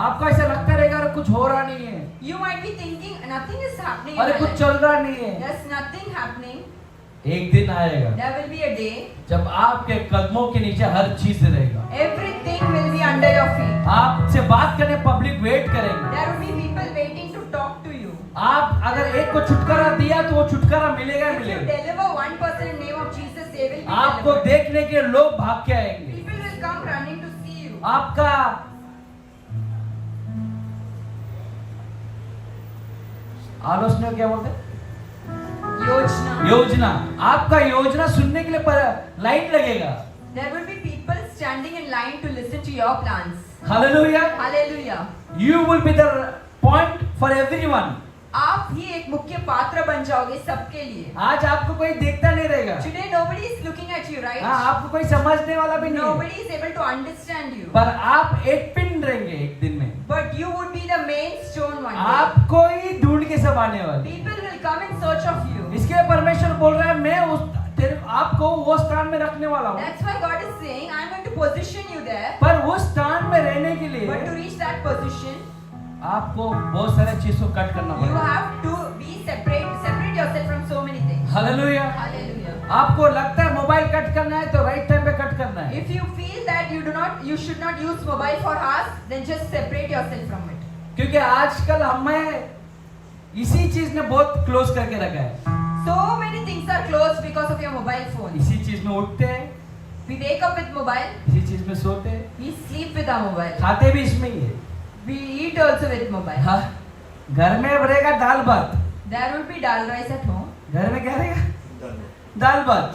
आपको ऐसा लगता रहेगा अरे कुछ हो रहा नहीं है,
You might be thinking nothing is happening in
अरे
my
कुछ
life.
चल रहा नहीं है।
There's nothing happening.
एक दिन आएगा
There will be a day.
जब आपके कदमों के नीचे हर चीज रहेगा।
Everything will be under your feet.
आपसे बात करने पब्लिक वेट करेंगे।
There will be people waiting to talk to you.
आप अगर एक को छुटकारा दिया तो वो छुटकारा मिलेगा ही
If you
मिलेगा।
deliver one person in the name of Jesus, they will be
आपको
delivered.
देखने के लोग भाग के आएंगे।
People will come
आपका आलोचना क्या बोलते हैं?
Yojana.
योजना। आपका योजना सुनने के लिए लाइन लगेगा।
There will be people standing in line to listen to your plans.
Hallelujah.
Hallelujah.
You will be the point for everyone.
आप ही एक मुख्य पात्र बन जाओगे सबके लिए.
आज आपको कोई देखता नहीं रहेगा।
Today nobody is looking at you, right?
हाँ, आपको कोई समझने वाला भी नहीं है।
Nobody is able to understand you.
पर आप एक पिन रहेंगे एक दिन में।
But you would be the main stone one day.
आपको ही ढूंढ के सब आने वाले।
People will come in search of you.
इसके लिए परमेश्वर बोल रहा है मैं आपको वो स्थान में रखने वाला हूँ।
That's why God is saying, I'm going to position you there.
पर वो स्थान में रहने के लिए
But to reach that position,
आपको बहुत सारे चीजों को कट करना
you
पड़ेगा।
have to be separate yourself from so many things.
Hallelujah.
Hallelujah.
आपको लगता है मोबाइल कट करना है तो राइट टाइम पे कट करना है।
If you feel that you should not use mobile for hours, then just separate yourself from it.
क्योंकि आजकल हमें इसी चीज ने बहुत क्लोज करके रखा है।
So many things are closed because of your mobile phone.
इसी चीज में उठते हैं,
We wake up with mobile,
इसी चीज में सोते हैं,
we sleep with our mobile,
खाते भी इसमें ही है।
we eat also with mobile.
हाँ, घर में अब रहेगा दाल भात।
There will be dal rice at home.
घर में क्या रहेगा? दाल भात।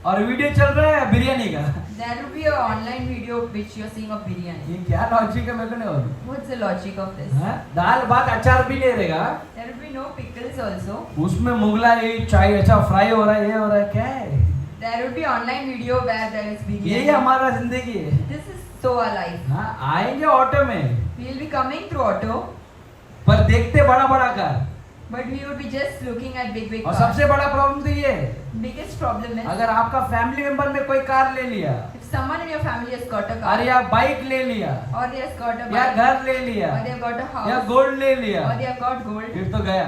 और वीडियो चल रहा है बिरयानी का।
There will be an online video which you are seeing of biryani.
ये क्या लॉजिक है मेरे को नहीं मालूम।
What's the logic of this?
हाँ, दाल भात अचार भी नहीं रहेगा।
There will be no pickles also.
उसमें मुगलाई चाय अच्छा फ्राई हो रहा है, ये हो रहा है, क्या है?
There will be online video where there is
यही
biryani.
हमारा जिंदगी है।
This is so our life.
हाँ, आएंगे ऑटो में,
We will be coming through auto,
पर देखते बड़ा बड़ा car.
but we would be just looking at big
और
cars.
सबसे बड़ा प्रॉब्लम तो ये है,
Biggest problem is
अगर आपका फैमिली मेंबर में कोई कार ले लिया,
if someone in your family has got a car,
और या बाइक ले लिया,
or they has got a
या
bike,
घर ले लिया,
or they have got a
या
house,
गोल्ड ले लिया,
or they have got gold,
फिर तो गया।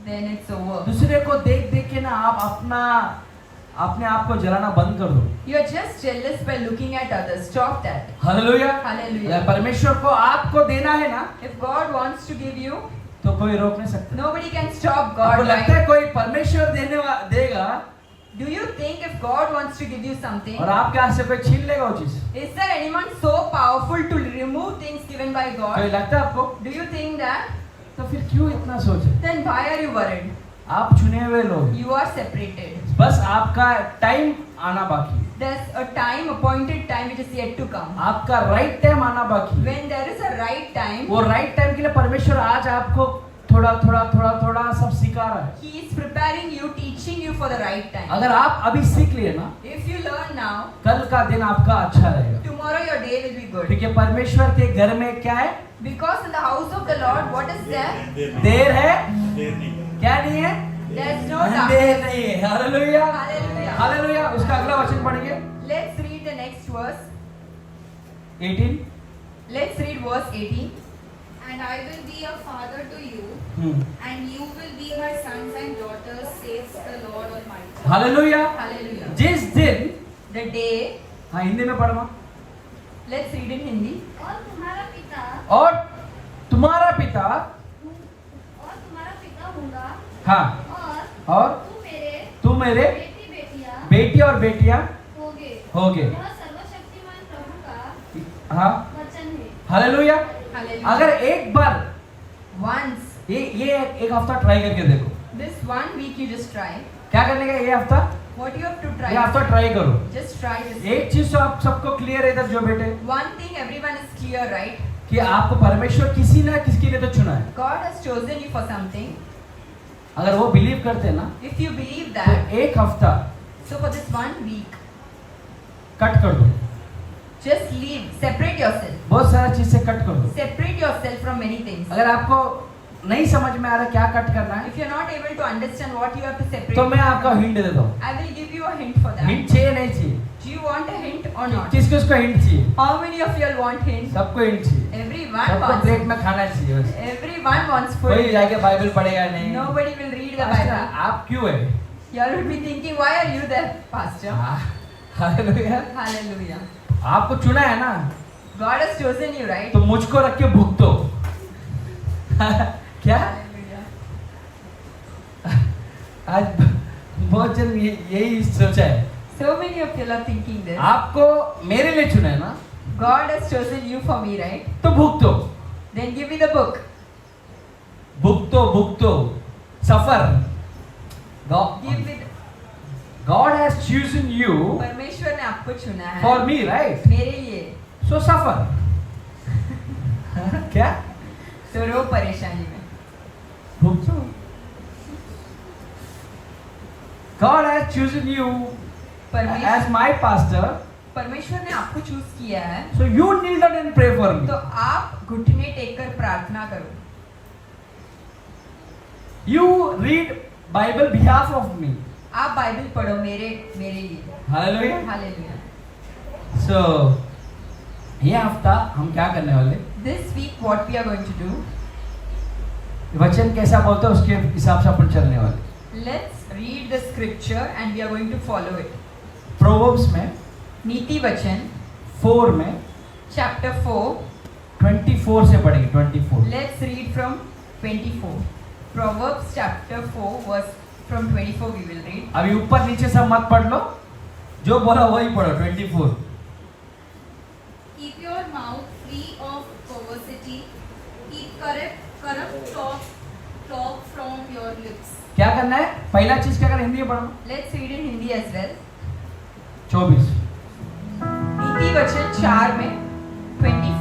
then it's over.
दूसरे को देख देख के ना आप अपने आप को जलाना बंद कर दो।
You are just jealous by looking at others. Stop that.
Hallelujah.
Hallelujah.
अगर परमेश्वर को आपको देना है ना,
If God wants to give you,
तो कोई रोक नहीं सकता।
nobody can stop
आपको
God.
लगता
Right?
है कोई परमेश्वर देगा
Do you think if God wants to give you something,
और आपके हाथ से कोई छीन लेगा वो चीज?
is there anyone so powerful to remove things given by
कोई
God?
लगता है आपको?
Do you think that?
तो फिर क्यों इतना सोचे?
Then why are you worried?
आप चुने हुए लोग,
You are separated.
बस आपका टाइम आना बाकी है।
There's a time, appointed time which is yet to come.
आपका राइट टाइम आना बाकी है।
When there is a right time,
वो राइट टाइम के लिए परमेश्वर आज आपको थोड़ा सब सिखा रहा है।
He is preparing you, teaching you for the right time.
अगर आप अभी सीख लिए ना,
If you learn now,
कल का दिन आपका अच्छा रहेगा।
tomorrow your day will be good.
क्योंकि परमेश्वर के घर में क्या है?
Because in the house of the Lord, what is there?
देर है,
देर नहीं है।
क्या नहीं है?
There's no
देर
darkness.
नहीं है। Hallelujah,
Hallelujah.
हालेलुया। उसका अगला वचन पढ़िए,
Let's read the next verse.
18।
Let's read verse 18.
And I will be a father to you,
hmm.
and you will be my sons and daughters, says the Lord Almighty.
Hallelujah.
Hallelujah.
जिस दिन,
The day,
हाँ हिंदी में पढ़वा,
let's read in Hindi.
और तुम्हारा पिता
और तुम्हारा पिता,
होगा
हाँ,
और
और तुम मेरे
बेटी बेटियां
बेटी और बेटियां
होगे।
होगे।
यह सर्वशक्तिमान प्रभु का
हाँ,
वचन है।
हालेलुया।
Hallelujah.
अगर एक बार
Once,
ये एक हफ्ता ट्राई करके देखो,
this 1 week you just try.
क्या करने का ये हफ्ता?
What you have to
ये
try?
हफ्ता ट्राई करो।
Just try this.
एक चीज तो आप सबको क्लियर है इधर जो बेटे,
One thing everyone is clear, right?
कि आपको परमेश्वर किसी ना किसी के लिए तो चुना है।
God has chosen you for something.
अगर वो बिलीव करते हैं ना,
If you believe
तो
that,
एक हफ्ता
so for this 1 week,
cut कर दो,
just leave, separate yourself.
बहुत सारा चीज से कट कर दो।
Separate yourself from many things.
अगर आपको नहीं समझ में आ रहा क्या कट करना है,
If you're not able to understand what you have to separate,
तो मैं आपका हिंट देता हूँ।
I will give you a hint for that.
Hint चाहिए नहीं चाहिए?
Do you want a hint or not?
किसको उसको हिंट चाहिए?
How many of you all want hint?
सबको हिंट चाहिए।
Everyone
सबको
wants.
प्लेट में खाना चाहिए बस।
Everyone wants
कोई
food.
जाके बाइबल पढ़ेगा नहीं।
Nobody will read the
अच्छा,
Bible.
आप क्यों है?
You all will be thinking, why are you there, Pastor?
Hallelujah.
Hallelujah.
आपको चुना है ना,
God has chosen you, right?
तो मुझको रख के भूख दो। क्या?
Hallelujah.
आज बहुत जन यही सोचा है।
So many of you are thinking this.
आपको मेरे लिए चुना है ना,
God has chosen you for me, right?
तो भुगतो,
Then give me the book.
भुगतो, suffer.
Give me the...
God has chosen you
परमेश्वर ने आपको चुना है
for me, right?
मेरे लिए.
So suffer. क्या?
तो रो परेशानी में.
भुगतो. God has chosen you as my pastor,
परमेश्वर ने आपको चूज किया है.
so you kneel down and pray for me.
तो आप घुटने टेक कर प्रार्थना करो.
You read Bible behalf of me.
आप बाइबल पढ़ो मेरे लिए.
Hallelujah.
हालेलुया.
So ये हफ्ता हम क्या करने वाले?
This week what we are going to do?
वचन कैसा बोलता है उसके हिसाब से अपन चलने वाले.
Let's read the scripture and we are going to follow it.
Proverbs में
नीति वचन
4 में
chapter 4.
24 से पढ़ेंगे. 24.
Let's read from 24. Proverbs chapter 4 verse from 24 we will read.
अभी ऊपर नीचे सब मत पढ़ लो, जो बोला वही पढ़ो. 24.
Keep your mouth free of perversity. Keep corrupt talk from your lips.
क्या करना है? पहला चीज क्या करना है? हिंदी में पढ़ो.
Let's read in Hindi as well.
24.
नीति वचन 4 में 24.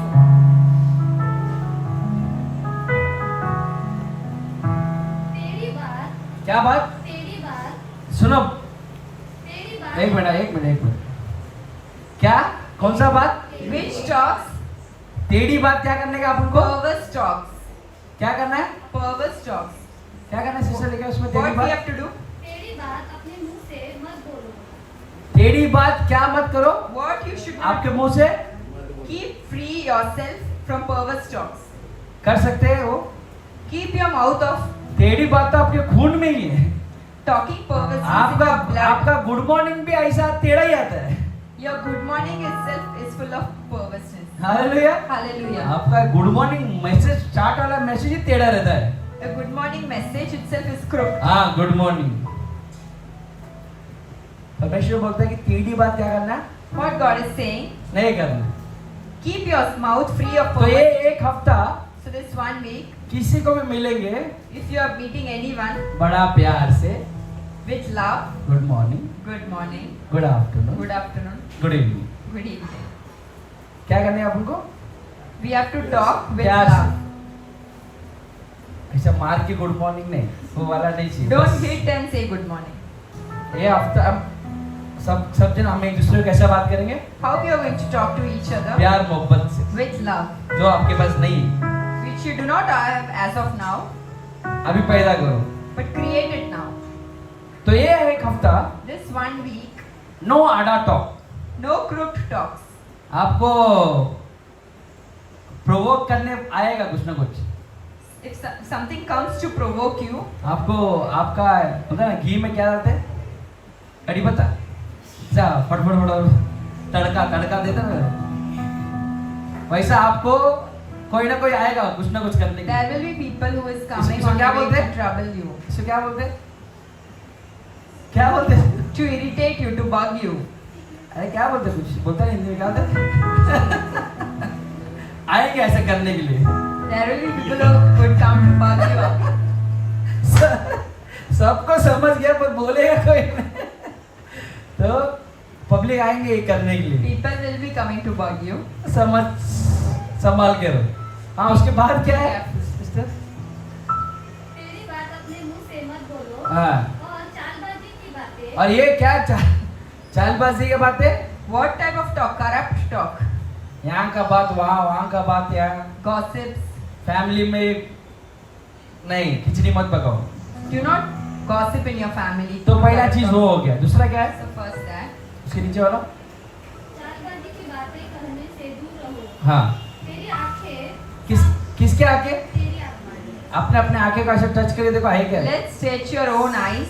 तेरी बात
क्या बात?
तेरी बात
सुनो,
तेरी बात
एक मिनट. क्या? कौन सा बात?
Which talks?
टेढ़ी बात क्या करने का अपन को?
Perverse talks.
क्या करना है?
Perverse talks.
क्या करना है? सिस्टर लिखा है उसमें
What
टेढ़ी
we
बात.
have to do?
तेरी बात अपने मुंह से मत बोलो.
टेढ़ी बात क्या मत करो?
What you should
आपके
not
मुंह से
keep free yourself from perverse talks.
कर सकते हैं वो.
Keep your mouth off
टेढ़ी बात तो आपके खून में ही है.
talking perverse things in
आपका
your blood.
आपका गुड मॉर्निंग भी ऐसा टेढ़ा ही आता है.
Your good morning itself is full of perverseness.
Hallelujah.
Hallelujah.
आपका गुड मॉर्निंग मैसेज स्टार्ट वाला मैसेज ही टेढ़ा रहता है.
The good morning message itself is crooked.
हाँ, गुड मॉर्निंग. परमेश्वर बोलता है कि टेढ़ी बात क्या करना है?
What God is saying,
नहीं करना.
keep your mouth free of
तो ये
perverse.
एक हफ्ता
So this 1 week,
किसी को भी मिलेंगे
if you are meeting anyone
बड़ा प्यार से
with love,
good morning,
good morning,
good afternoon,
good afternoon,
good evening.
good evening.
क्या करना है अपन को?
We have to talk with
प्यार
love.
से. ऐसा मार के गुड मॉर्निंग नहीं, वो वाला नहीं चाहिए.
Don't
बस
hit and say good morning.
ये हफ्ता हम सब जन हम एक दूसरे को कैसे बात करेंगे?
How we are going to talk to each other?
प्यार मोहब्बत से,
With love,
जो आपके पास नहीं है.
which you do not have as of now,
अभी पैदा करो.
but create it now.
तो ये एक हफ्ता
This 1 week,
नो आडा टॉक.
no crooked talks.
आपको प्रोवोक करने आएगा कुछ ना कुछ.
If something comes to provoke you,
आपको आपका पता है ना घी में क्या डालते हैं? कड़ी पत्ता. जा फटफट तड़का देता ना. वैसा आपको कोई ना कोई आएगा कुछ ना कुछ करने के लिए.
there will be people who is coming
इसको
on
क्या
the way
बोलते
to
हैं?
trouble you,
इसको क्या बोलते हैं? क्या बोलते हैं?
to irritate you, to bug you.
अरे क्या बोलते हैं? कुछ बोलते नहीं हिंदी में. क्या बोलते हैं? आएंगे ऐसा करने के लिए.
There will be people who would come to bug you up.
सबको समझ गया पर बोलेगा कोई नहीं. तो पब्लिक आएंगे ये करने के लिए.
People will be coming to bug you.
समझ संभाल के रहो. हाँ, उसके बाद क्या है?
तेरी बात अपने मुंह से मत बोलो.
हाँ.
और चालबाजी की बातें.
और ये क्या चालबाजी की बातें?
What type of talk? Corrupt talk,
यहाँ का बात वहाँ का बात यहाँ.
gossips.
फैमिली में नहीं, खिचड़ी मत पकाओ.
Do not gossip in your family.
तो पहला चीज वो हो गया. दूसरा क्या है?
So first that.
उसके नीचे वाला.
चालबाजी की बातें कहने से दूर रहो.
हाँ.
तेरी आंखें.
किसके आके?
तेरी आंखें.
अपने आंखें का ऐसा टच करके देखो है क्या?
Let's touch your own eyes.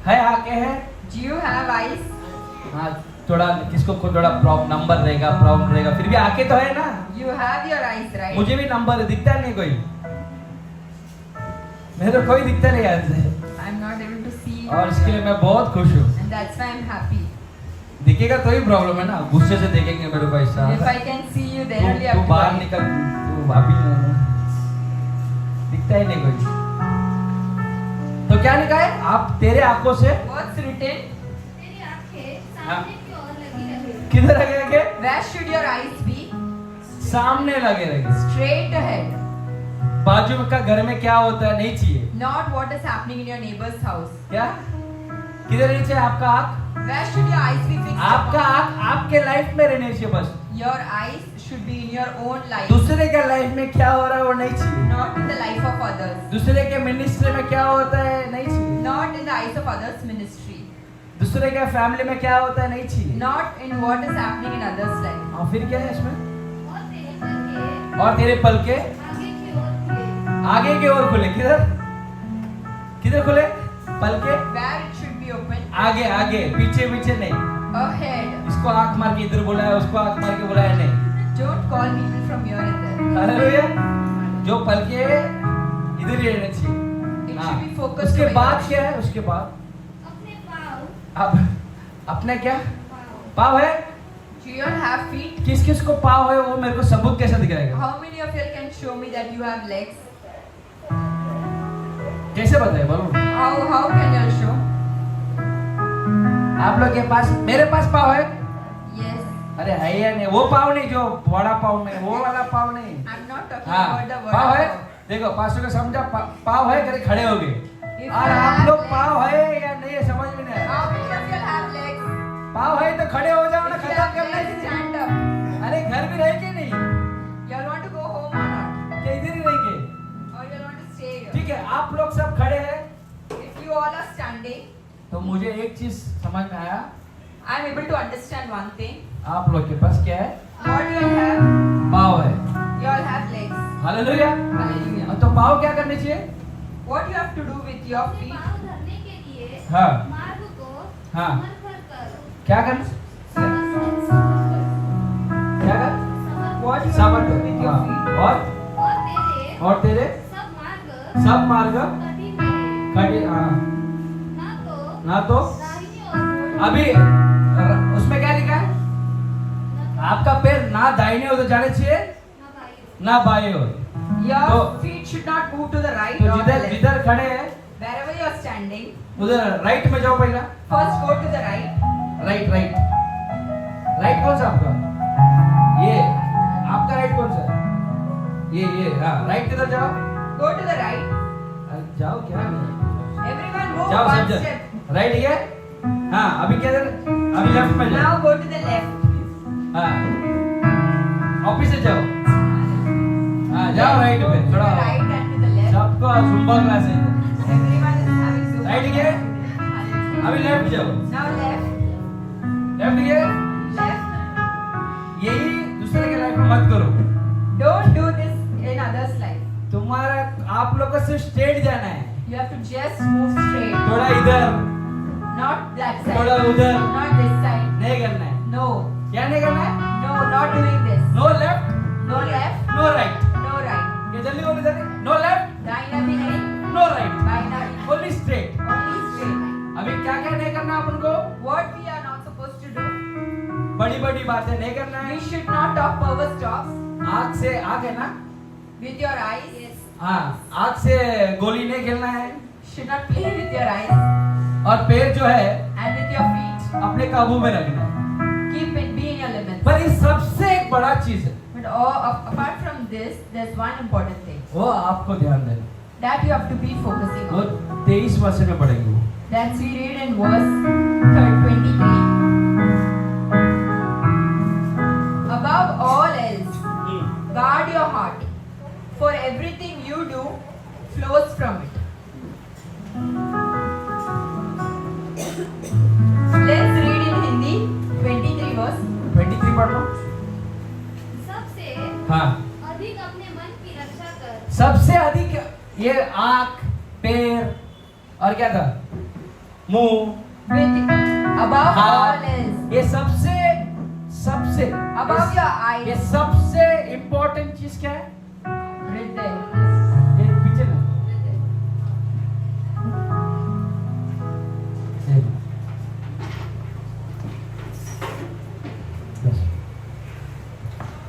है आंखें है.
Do you have eyes?
हाँ, थोड़ा किसको को थोड़ा नंबर रहेगा, प्रॉब्लम रहेगा, फिर भी आंखें तो है ना.
You have your eyes, right?
मुझे भी नंबर दिखता नहीं कोई. मेरे को कोई दिखता नहीं आज से.
I'm not able to see.
और इसके लिए मैं बहुत खुश हूँ.
And that's why I'm happy.
दिखेगा तो ही प्रॉब्लम है ना, गुस्से से देखेंगे मेरे को ऐसा।
If I can see you, then only I
तू
have to
बाहर
worry.
निकल, तू अभी दिखता ही नहीं कोई। तो क्या लिखा है? आप तेरे आंखों से
What's written?
तेरी आंखें सामने की ओर लगी रहे।
किधर लगेंगे?
Where should your eyes be?
सामने लगे रहेंगे।
Straight ahead.
बाजू का घर में क्या होता है नहीं चाहिए।
Not what is happening in your neighbor's house.
क्या? किधर नहीं चाहिए आपका आंख?
Where should your eyes be fixed
आपका
upon?
आंख आपके लाइफ में रहने चाहिए बस।
Your eyes should be in your own life,
दूसरे के लाइफ में क्या हो रहा है वो नहीं चाहिए।
not in the life of others,
दूसरे के मिनिस्ट्री में क्या होता है नहीं चाहिए।
not in the eyes of others' ministry,
दूसरे के फैमिली में क्या होता है नहीं चाहिए।
not in what is happening in others' life.
और फिर क्या है इसमें?
और तेरे पलके
और तेरे पल के
आगे की ओर खुले।
आगे की ओर खुले। किधर किधर खुले? पल के
Where it should be open,
आगे आगे, पीछे पीछे नहीं।
ahead.
इसको आंख मार के इधर बुलाया, उसको आंख मार के बुलाया नहीं।
Don't call people from here and there.
Hallelujah. जो पल के इधर ही रहने चाहिए।
It
हाँ।
should be focused
उसके
over
बाद
here.
क्या है? उसके बाद
अपने पाँव
अब अपने क्या
पाँव
पाव है?
Do you all have feet?
किस किस को पाव है वो मेरे को सबूत कैसे दिखाएगा?
How many of you all can show me that you have legs?
कैसे बताए बोलो?
How can you all show?
आप लोग के पास, मेरे पास पाव है?
Yes.
अरे है या नहीं? वो पाव नहीं जो बड़ा पाव में, वो वाला पाव नहीं।
I'm not talking
हाँ
about the word.
पाव है।
of-
देखो पास्टर को समझा, पाव है करे खड़े हो गए।
If
और
you
आप
have
लोग
legs-
पाव है या नहीं है समझ में नहीं आया।
How many of you all have legs?
पाव है तो खड़े हो जाओ ना,
If you
खत्म
have
करना
legs,
है।
stand up.
अरे घर भी रहे कि नहीं?
You all want to go home or not?
क्या इधर ही रहेंगे?
Or you all want to stay here?
ठीक है, आप लोग सब खड़े हैं
If you all are standing,
तो मुझे एक चीज समझ में आया।
I'm able to understand one thing.
आप लोग के पास क्या है?
What you all have?
पाव है।
You all have legs.
Hallelujah.
Hallelujah.
तो पाव क्या करने चाहिए?
What you have to do with your
अपने
feet?
पाँव धरने के लिए
हाँ।
मार्ग को
हाँ।
समर्पण कर।
क्या करना?
समर्पण।
क्या कर?
What you have
sambar
to do with your feet?
और
और तेरे
सब
सब
मार्ग
कठिन रहे।
खड़े। हाँ।
ना तो
ना तो
दाहिनी ओर
अभी उसमें क्या लिखा है? आपका पैर ना दाहिने ओर जाने चाहिए
ना बाईं ओर।
ना बाएं ओर।
Your
तो-
feet should not move to the right
तो
or the
जिधर
left.
जिधर खड़े हैं
Wherever you are standing,
उधर राइट में जाओ पहला।
first go to the right.
Right right right कौन सा आपका? ये आपका राइट कौन सा? ये हाँ राइट किधर जाओ?
Go to the right.
अरे जाओ क्या नहीं?
Everyone move
जाओ
one
सब
step.
राइट है। हाँ अभी किधर? अभी लेफ्ट में जाओ।
Now go to the left.
हाँ ऑफिस से जाओ। हाँ जाओ राइट पे
To
थोड़ा।
the right and to the left.
सबको जुम्बा क्लास है।
Everyone is having Zumba.
Right here.
Hallelujah.
अभी लेफ्ट जाओ।
Now left.
लेफ्ट गए।
Left.
यही दूसरे के लाइफ में मत करो।
Don't do this in others' life.
तुम्हारा आप लोग को सिर्फ स्ट्रेट जाना है।
You have to just move straight.
थोड़ा इधर
Not that
थोड़ा
side.
उधर
Not this side.
नहीं करना है।
No.
क्या नहीं करना है?
No, not doing this.
No left
No left.
No right.
No right.
ये जल्दी बोलो जल्दी। नो लेफ्ट
दाहिना भी नहीं.
No right.
बाइना भी.
Only straight.
Only straight.
अभी क्या क्या नहीं करना अपन को?
What we are not supposed to do.
बड़ी बड़ी बातें नहीं करना है।
We should not talk perverse talks
आँख से आँख है ना?
with your eyes.
हाँ आँख से गोली नहीं खेलना है।
Should not play with your eyes.
और पैर जो है
And with your feet.
अपने काबू में रखना है।
Keep it, be in your limits.
पर ये सबसे एक बड़ा चीज है,
But apart from this, there's one important thing
वो आपको ध्यान देना।
that you have to be focusing
वो
on.
23 वर्ष में पढ़ेंगे वो।
That's we read in verse 23. Above all else, guard your heart, for everything you do flows from it. Let's read in Hindi, 23 verse.
23 पढ़ लो।
सबसे
हाँ
अधिक अपने मन की रक्षा कर।
सबसे अधिक ये आँख, पैर और क्या था? मुंह,
With above all
हाथ,
else,
ये सबसे सबसे
above your
ये
eyes,
सबसे इम्पोर्टेंट चीज क्या है?
हृदय.
ये पीछे ना।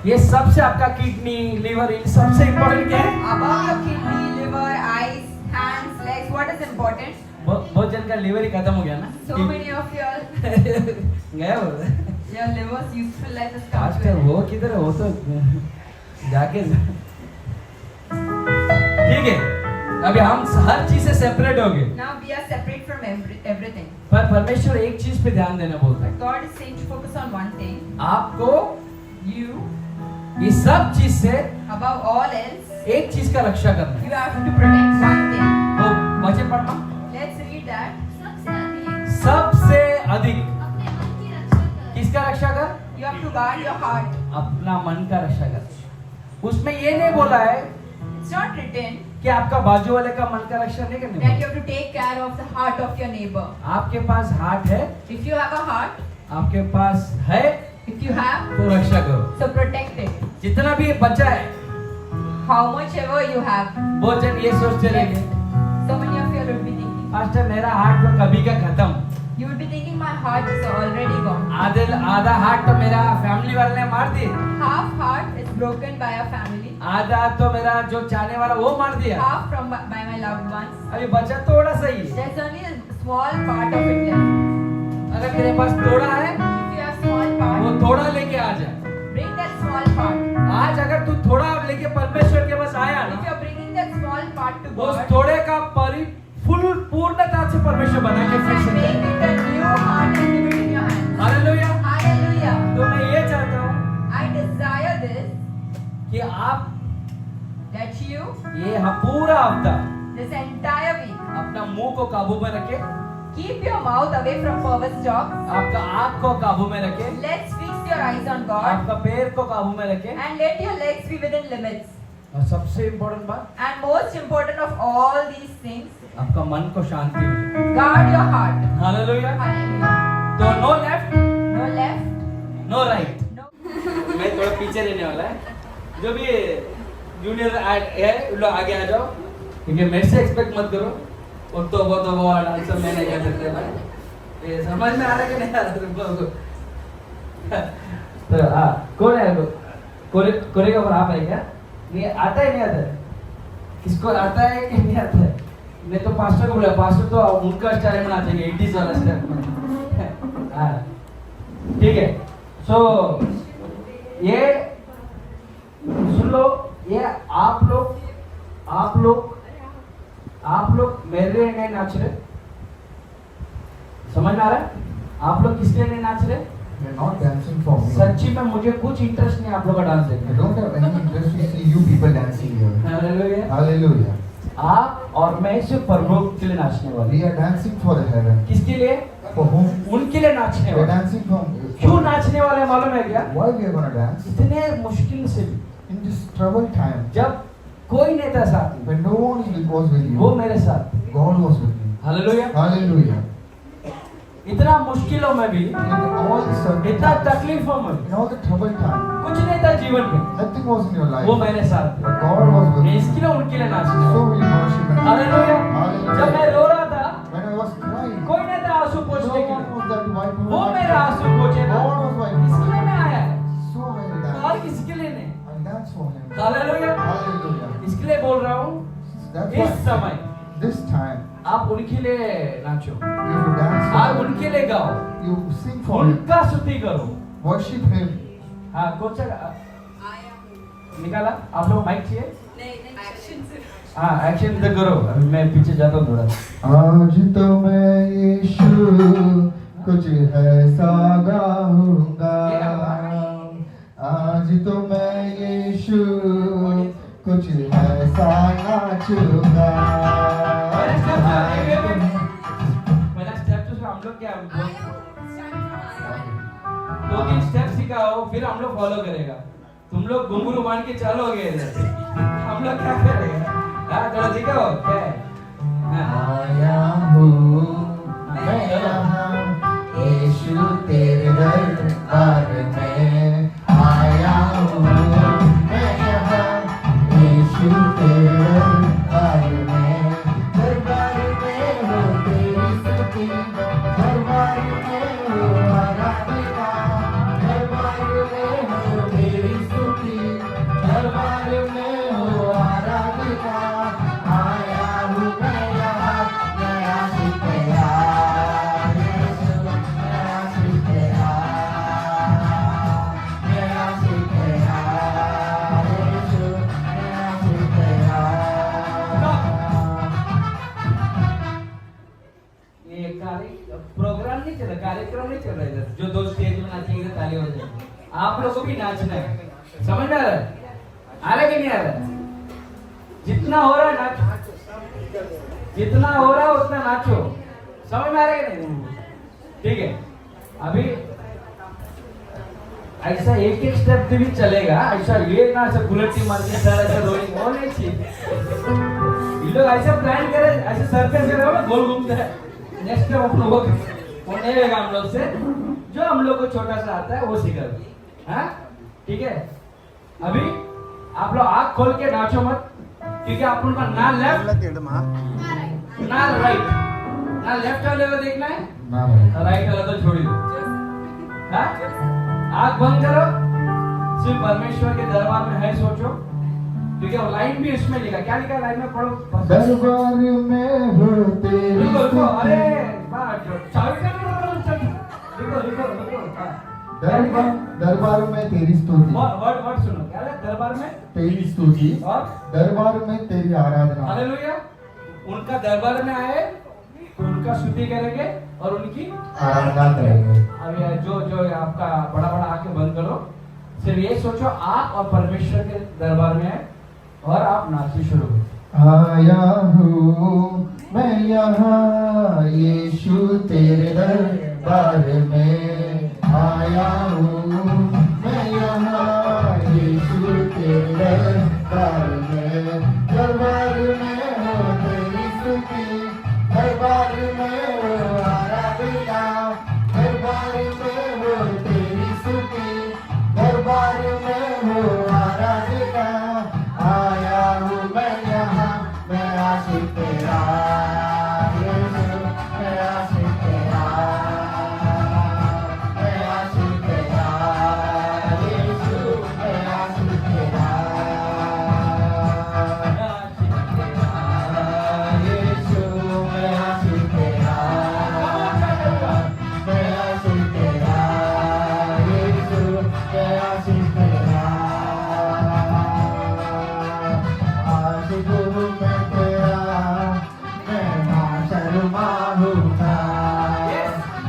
ये सबसे आपका किडनी लिवर इन सबसे इम्पोर्टेंट क्या है?
Above your kidney, liver, eyes, hands, legs, what is important?
बहुत जन का लिवर ही खत्म हो गया ना।
So many of your
गया वो।
liver's useful life has come
आज
to
का
an end.
वो किधर है? वो तो जाके ठीक है। अभी हम हर चीज से सेपरेट हो गए।
Now we are separate from everything.
पर परमेश्वर एक चीज पे ध्यान देना बोलता है।
God is saying to focus on one thing.
आपको
You,
ये सब चीज से
above all else,
एक चीज का रक्षा करना है।
you have to protect one thing.
वो वचन पढ़ना।
Let's read that.
सबसे अधिक
सबसे अधिक
अपने मन की रक्षा कर।
किसका रक्षा कर?
You have to guard your heart.
अपना मन का रक्षा कर। उसमें ये नहीं बोला है
It's not written
कि आपका बाजू वाले का मन का रक्षा नहीं करने
that you
बोला।
have to take care of the heart of your neighbor.
आपके पास हार्ट है,
If you have a heart,
आपके पास है
if you have,
तो रक्षा करो।
so protect it.
जितना भी बचा है
How much ever you have.
वो जन ये सोचते रहेंगे
So many of you will be thinking.
Pastor मेरा हार्ट तो कभी का खत्म।
You will be thinking my heart is already gone.
आधा हार्ट तो मेरा फैमिली वाले ने मार दिए,
Half heart is broken by a family.
आधा तो मेरा जो चाहने वाला वो मार दिया,
Half from by my loved ones.
अभी बचा थोड़ा सा ही है।
There's only a small part of it left.
अगर तेरे पास थोड़ा है
If you have small
वो
part,
थोड़ा लेके आ जा।
bring that small part.
आज अगर तू थोड़ा लेके परमेश्वर के पास आया
If
ना,
you're bringing that small part to
उस
God,
थोड़े का पूर्णता से परमेश्वर बना के फिर
and
से
make it a new heart and give it in your hands.
Hallelujah.
Hallelujah.
तो मैं ये चाहता हूँ
I desire this,
कि आप
that you,
ये पूरा हफ्ता
this entire week,
अपना मुंह को काबू में रखे,
keep your mouth away from perverse talk.
आपका आँख को काबू में रखे,
Let's fix your eyes on God
आपका पैर को काबू में रखे,
and let your legs be within limits.
और सबसे इम्पोर्टेंट बात
And most important of all these things,
आपका मन को शांति मिले।
guard your heart.
Hallelujah.
Hallelujah.
तो no left
No left,
no right.
no.
मैं थोड़ा पीछे रहने वाला है, जो भी जूनियर है उन लोग आगे आ जाओ, क्योंकि मेरे से एक्सपेक्ट मत करो। और तो वो डांसर मैं नहीं कर सकते भाई। ये समझ में आ रहा है कि नहीं आ रहा तुम लोगों को? तो कौन है कोरियोग्राफर आप है क्या? ये आता है नहीं आता है? किसको आता है कि नहीं आता है? मैं तो पास्टर को बोला, पास्टर तो उनका स्टाइल में नाचेंगे 80s वाला स्टेप में। हाँ ठीक है। सो ये सुन लो, ये आप लोग मेरे लिए नहीं नाच रहे, समझ में आ रहा है? आप लोग किस लिए नहीं नाच रहे?
You're not dancing for me.
सच्ची में मुझे कुछ इंटरेस्ट नहीं आप लोग का डांस
I
देखने
don't have any interest to see you people dancing here.
Hallelujah.
Hallelujah.
आप और मैं सिर्फ परलोक के लिए नाचने वाले।
We are dancing for the heaven.
किसके लिए?
For whom?
उनके लिए नाचने
We are
वाले।
dancing from.
क्यों नाचने वाले मालूम है क्या?
Why we are gonna dance?
इतने मुश्किल से भी,
In this troubled time,
जब कोई नहीं था साथ में,
when no one was with
वो
you,
मेरे साथ थे।
God was with me.
Hallelujah.
Hallelujah.
इतना मुश्किलों में भी,
In all the
इतना
circumstances,
तकलीफों में भी,
in all the troubled time,
कुछ नहीं था जीवन में,
nothing was in your life.
वो मेरे साथ थे।
But God was with
मैं
me.
इसके लिए उनके लिए नाचने
So
वाला।
we worship and
hallelujah.
Hallelujah.
जब मैं रो रहा था,
When I was crying,
कोई नहीं था आंसू
no
पोंछने के
one
लिए,
was there to wipe
वो
away my
मेरा
tears.
आंसू पोंछेगा।
God was wiping
इसके
my
लिए मैं
tears.
आया,
So I will
और
dance.
किसी के लिए नहीं।
I'll dance for Him.
Hallelujah.
Hallelujah.
इसके लिए बोल रहा हूँ,
That's
इस
why
समय
this time
आप उनके लिए नाचो,
you dance for
आप
Him.
उनके लिए गाओ,
You sing for Him.
उनका स्तुति करो।
Worship Him.
हाँ कौन सा निकाला? आप लोग माइक चाहिए? हाँ एक्शन इधर करो, अभी मैं पीछे जाता हूँ थोड़ा।
आज तो मैं यीशु कुछ ऐसा गाऊंगा, आज तो मैं यीशु कुछ ऐसा नाचूंगा।
पहला स्टेप तो हम लोग क्या दो तीन स्टेप सिखाओ, फिर हम लोग फॉलो करेगा। तुम लोग घुंघरू बांध के चलोगे इधर, हम लोग क्या करेगा? हाँ थोड़ा सिखाओ क्या है? हाँ।
आया हूँ मैं यहाँ यीशु तेरे दरबार में, आया हूँ मैं यहाँ यीशु तेरे दरबार में हो तेरी स्तुति, दरबार में हो आराधना, दरबार में हो तेरी स्तुति, में हो आराधना, आया हूँ मैं यहाँ, मैं आशिक तेरा, यीशु मैं आशिक तेरा, मैं आशिक तेरा, यीशु मैं आशिक तेरा।
ये प्रोग्राम नहीं चल रहा, कार्यक्रम नहीं चल रहा इधर। जो दो स्टेज में नाचेंगे तो ताली हो जाएगी। आप लोगों को भी नाचना है, समझ में आ रहा है? आ रहा है कि नहीं आ रहा है? जितना हो रहा है नाचो, जितना हो रहा है उतना नाचो। समझ में आ रहा है कि नहीं? ठीक है, अभी ऐसा एक एक स्टेप भी चलेगा, ऐसा ये ना ऐसा बुलेट मार के सर ऐसा रोलिंग वो नहीं चाहिए। ये लोग ऐसा प्लान करे, ऐसे सर्कस करे ना, गोल घूमते हैं। नेक्स्ट टाइम अपन वो नहीं रहेगा हम लोग से, जो हम लोग को छोटा सा आता है वो सीखा। हाँ ठीक है, अभी आप लोग आँख खोल के नाचो मत, क्योंकि आप उनका ना लेफ्ट ना राइट, ना लेफ्ट वाले को देखना है, राइट वाला तो छोड़ दो। हाँ आँख बंद करो, सिर्फ परमेश्वर के दरबार में है सोचो, क्योंकि वो लाइन भी उसमें लिखा। क्या लिखा लाइन में? पढ़ो।
दरबार में हो तेरी
रुको रुको, अरे चाबी का रुको रुको रुको।
दरबार में तेरी स्तुति,
वर्ड सुनो, क्या है? दरबार में
तेरी स्तुति
और
दरबार में तेरी आराधना।
हालेलुया। उनका दरबार में आए तो उनका स्तुति करेंगे और उनकी
आराधना करेंगे।
अब ये जो आपका बड़ा बड़ा आंखें बंद करो, सिर्फ ये सोचो आप और परमेश्वर के दरबार में है और आप नाचने शुरू करो।
आया हूँ मैं यहाँ यीशु तेरे दरबार में, आया हूँ मैं यहाँ यीशु तेरे दरबार में। दरबार में हो तेरी स्तुति, दरबार में हो आराधना, दरबार में हो तेरी स्तुति, दरबार में हो आराधना। आया हूँ मैं यहाँ, मैं आशिक तेरा, यीशु मैं आशिक तेरा, मैं आशिक तेरा, यीशु मैं आशिक तेरा, यीशु मैं आशिक तेरा, मैं आशिक तेरा, यीशु मैं आशिक तेरा। आशिक हूँ मैं तेरा, मैं ना शर्माऊंगा।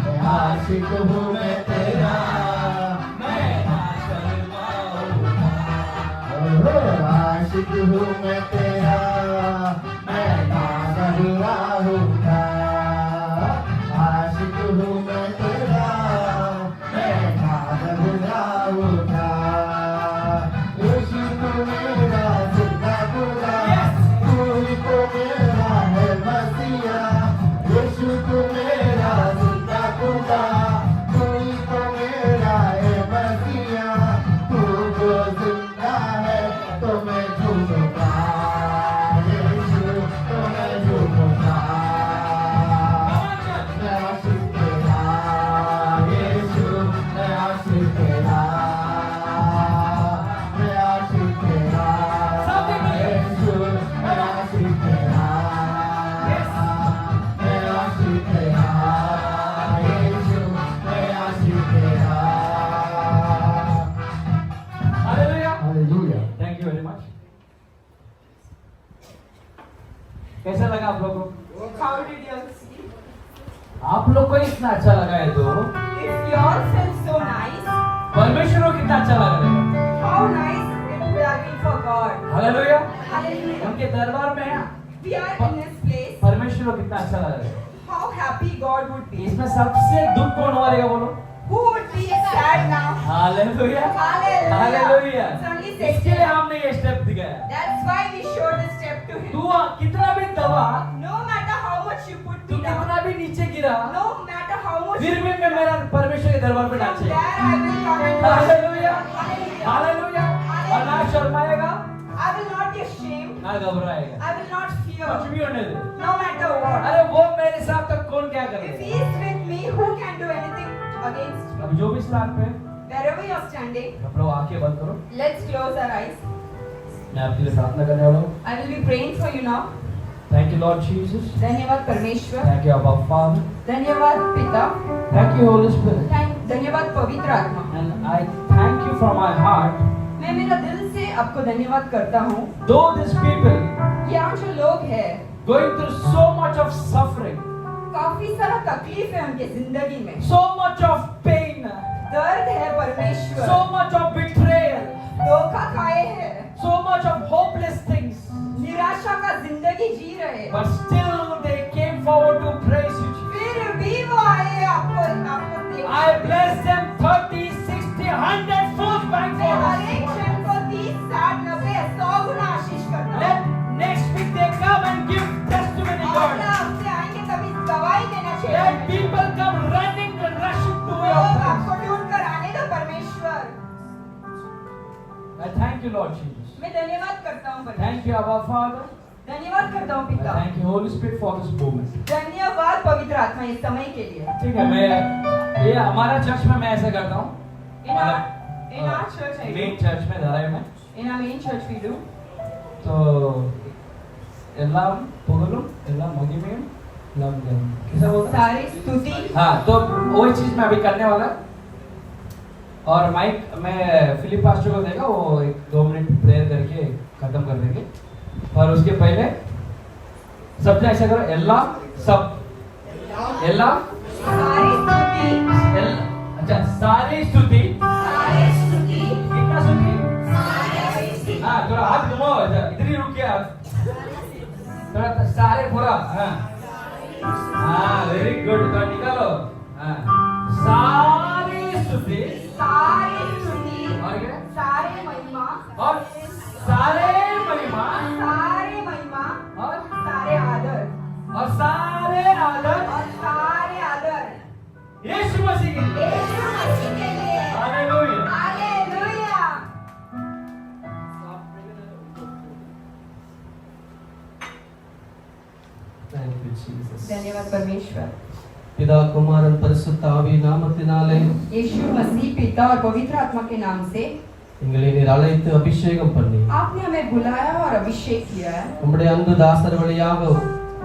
मैं आशिक हूँ मैं तेरा, मैं ना शर्माऊंगा। आशिक हूँ मैं तेरा, मैं ना शर्माऊंगा। आशिक हूँ मैं तेरा, मैं ना शर्माऊंगा। यीशु तू मेरा जिंदा खुदा, तू ही तो मेरा है मसीहा। यीशु तू मेरा जिंदा खुदा, तू ही तो मेरा है मसीहा। तू जो जिंदा है तो मैं झूमूंगा, यीशु तो मैं झूमूंगा। मैं आशिक तेरा, यीशु मैं आशिक तेरा, मैं आशिक तेरा, यीशु मैं आशिक तेरा, मैं आशिक तेरा, यीशु मैं आशिक तेरा।
Hallelujah.
Hallelujah.
Thank you very much. कैसा लगा आप लोगों को?
How did you all see?
आप लोग को इतना अच्छा लगा है तो
If you all felt so nice,
परमेश्वर को कितना अच्छा लग रहा है?
how nice it would have been for God.
Hallelujah.
Hallelujah.
उनके दरबार में
We are in His place.
परमेश्वर को कितना अच्छा लग रहा है?
How happy God would be.
इसमें सबसे दुख कौन मारेगा बोलो?
Who would be sad now?
Hallelujah.
Hallelujah.
Hallelujah.
It's only
इसके लिए
second.
हमने ये स्टेप दिखाया।
That's why we showed the step to Him.
तू कितना भी दबा,
No matter how much you put
तू
me down,
कितना भी नीचे गिरा,
no matter how much
फिर
you
भी
put
मैं
me
मेरा
down,
परमेश्वर के दरबार पे
from
नाचे।
there I will come and
hallelujah.
Hallelujah.
Hallelujah. और ना शर्माएगा,
I will not be ashamed.
ना घबराएगा,
I will not fear.
कुछ भी होने दे।
No matter what.
अरे वो मेरे साथ तो कौन क्या
If
करेगा?
He is with me, who can do anything against me?
अब जो भी स्थान पे
Wherever you are standing,
आप लोग आंखें बंद करो।
let's close our eyes.
मैं आपके लिए प्रार्थना करने वाला हूँ।
I will be praying for you now.
Thank you Lord Jesus.
धन्यवाद परमेश्वर,
Thank you Abba Father.
धन्यवाद पिता,
Thank you Holy Spirit.
धन्यवाद पवित्र आत्मा।
And I thank you from my heart.
मैं मेरा दिल से आपको धन्यवाद करता हूँ।
Though these people
यहाँ जो लोग हैं
going through so much of suffering,
काफी सारा तकलीफ है उनके जिंदगी में,
so much of pain,
दर्द है परमेश्वर,
so much of betrayal,
धोखा खाए हैं,
so much of hopeless things,
निराशा का जिंदगी जी रहे,
but still they came forward to praise you, Jesus.
फिर भी वो आए आपको देख।
I bless them 30, 60, 100 fold back
मैं
for
हर एक
us.
क्षण को 30, 60, 90, 100 गुना आशीष करता हूँ।
Let next week they come and give testimony,
अगले
God.
हफ्ते आएंगे तभी गवाही देना
Let
चाहिए।
people come running and rushing to your
लोग
presence.
आपको ढूंढ कर आने दो परमेश्वर।
I thank you, Lord Jesus.
मैं धन्यवाद करता हूँ परमेश्वर।
Thank you, Abba Father.
धन्यवाद करता हूँ
I
पिता।
thank you, Holy Spirit, for this moment.
धन्यवाद पवित्र आत्मा इस समय के लिए।
ठीक है, मैं ये हमारा चर्च में मैं ऐसा करता हूँ।
In our church I do.
Main church में धराई में
In our main church we do.
तो एल्लाम पुगलुम एल्लाम मगिमेम एल्लाम कैसा बोलता है?
सारी स्तुति।
हाँ, तो वही चीज मैं अभी करने वाला। और माइक मैं फिलिप पास्टर को देगा, वो 1-2 मिनट प्रेयर करके खत्म कर देंगे। और उसके पहले सबसे ऐसा करो, एल्लाम सब एल्लाम
सारी स्तुति।
अच्छा, सारी स्तुति।
सारी स्तुति।
कितना स्तुति?
सारी स्तुति।
हाँ, थोड़ा हाथ घुमाओ, इधर ही रुक गया। थोड़ा सारे पूरा, हाँ वेरी गुड, तो निकालो। हाँ, सारी स्तुति
सारी स्तुति।
और क्या?
सारे महिमा।
और सारे महिमा
सारे महिमा।
और
सारे आदर।
और सारे आदर
और सारे आदर
यीशु मसीह के लिए।
यीशु मसीह के लिए।
Hallelujah.
Hallelujah.
Thank you, Jesus.
धन्यवाद परमेश्वर।
पिता कुमारन परिशुद्ध आवी नामத்தினாலே
यीशु मसीह पिता और पवित्र आत्मा के नाम से
எங்களை நீர் அழைத்து அபிஷேகம் பண்ணி
आपने हमें बुलाया और अभिषेक किया है।
உம்முடைய அன்பு தாசர் வழியாக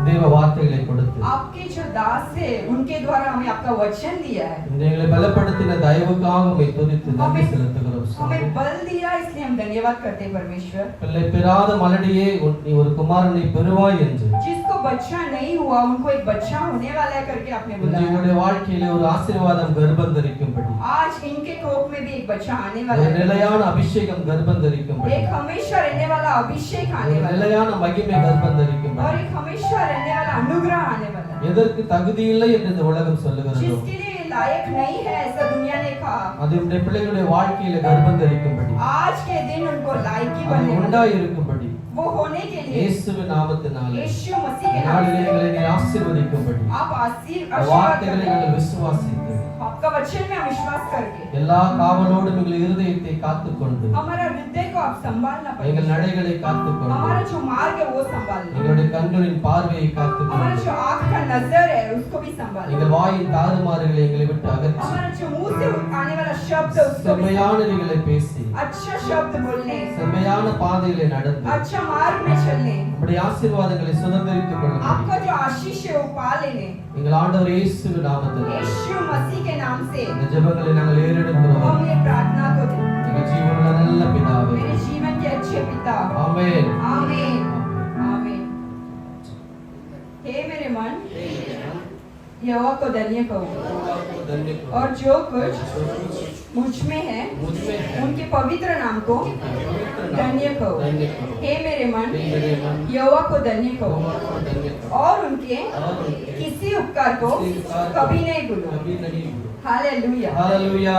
தேவ வார்த்தைகளை கொடுத்து
आपके जो दास है उनके द्वारा हमें आपका वचन दिया है।
இந்த எங்களை பலப்படுத்தின தயவுக்காக உம்மை துதித்து நன்றி செலுத்துகிறோம்
हमें
சுவாமி।
बल दिया इसलिए हम धन्यवाद करते हैं परमेश्वर।
பிள்ளை பெறாத மலடியே நீ ஒரு குமாரனை பெறுவாய் என்று
जिसको बच्चा नहीं हुआ उनको एक बच्चा होने वाला है करके आपने
இன்று
बुलाया।
எங்களுடைய வாழ்க்கையிலே ஒரு ஆசீர்வாதம் கர்ப்பம் தரிக்கும்படி
आज इनके कोख में भी एक बच्चा आने वाला
ஒரு
है।
நிலையான அபிஷேகம் கர்ப்பம் தரிக்கும்படி
एक हमेशा रहने वाला अभिषेक आने
ஒரு
वाला है
நிலையான மகிமை கர்ப்பம்
और
தரிக்கும்படி
एक हमेशा रहने वाला अनुग्रह आने वाला है।
எதற்கு தகுதி இல்லை என்று இந்த உலகம் சொல்லுகிறதோ
जिसके लिए लायक नहीं है ऐसा दुनिया ने कहा,
அது உடைய பிள்ளைகளுடைய வாழ்க்கையில கர்ப்பம் தரிக்கும்படி
आज के दिन उनको लायकी
அது
बनने वाला है।
உண்டாய் இருக்கும்படி
वो होने के लिए
இயேசுவின் நாமத்தினாலே
यीशु मसीह के नाम
நாளிலே
से
எங்களை நீர் ஆசீர்வதிக்கும்படி
आप
இந்த
आशीर्वाद
வார்த்தைகளை
करें।
நாங்கள் விசுவாசித்து
आपका वचन में हम विश्वास करके
எல்லா காவலோடும் எங்கள் இருதயத்தை காத்துக்கொண்டு
हमारा हृदय को आप संभालना
எங்கள்
पड़ेगा।
நடைகளை காத்துக்கொண்டு
हमारा जो मार्ग है वो संभालना,
எங்களுடைய கண்களின் பார்வையை
हमारा
காத்துக்கொண்டு
जो आँख का नजर है उसको भी संभालना,
எங்கள் வாயின் தாறுமாறுகளை எங்களை விட்டு அகற்றி
हमारा जो मुंह से आने वाला शब्द है उसको भी
செம்மையானவைகளை பேசி
अच्छा शब्द बोलने,
செம்மையான பாதையிலே நடந்து
अच्छा मार्ग में चलने,
நம்முடைய ஆசீர்வாதங்களை சுதந்திரித்துக் கொள்ளும்படி
आपका जो आशीष है वो पा लेने,
எங்கள் ஆண்டவர் இயேசுவின் நாமத்தில்
यीशु मसीह के नाम से
இந்த ஜெபங்களை நாங்கள் ஏறெடுக்கிறோம்
हम ये प्रार्थना को
எங்கள் ஜீவனுள்ள நல்ல பிதாவே
मेरे जीवन के अच्छे पिता,
ஆமென்
आमीन आमीन। हे मेरे मन यहोवा को धन्य कहो और जो कुछ मुझ में है उनके पवित्र नाम को धन्य कहो। हे मेरे मन यहोवा को धन्य कहो और उनके किसी उपकार को कभी नहीं भूलो। हालेलुया।
हालेलुया।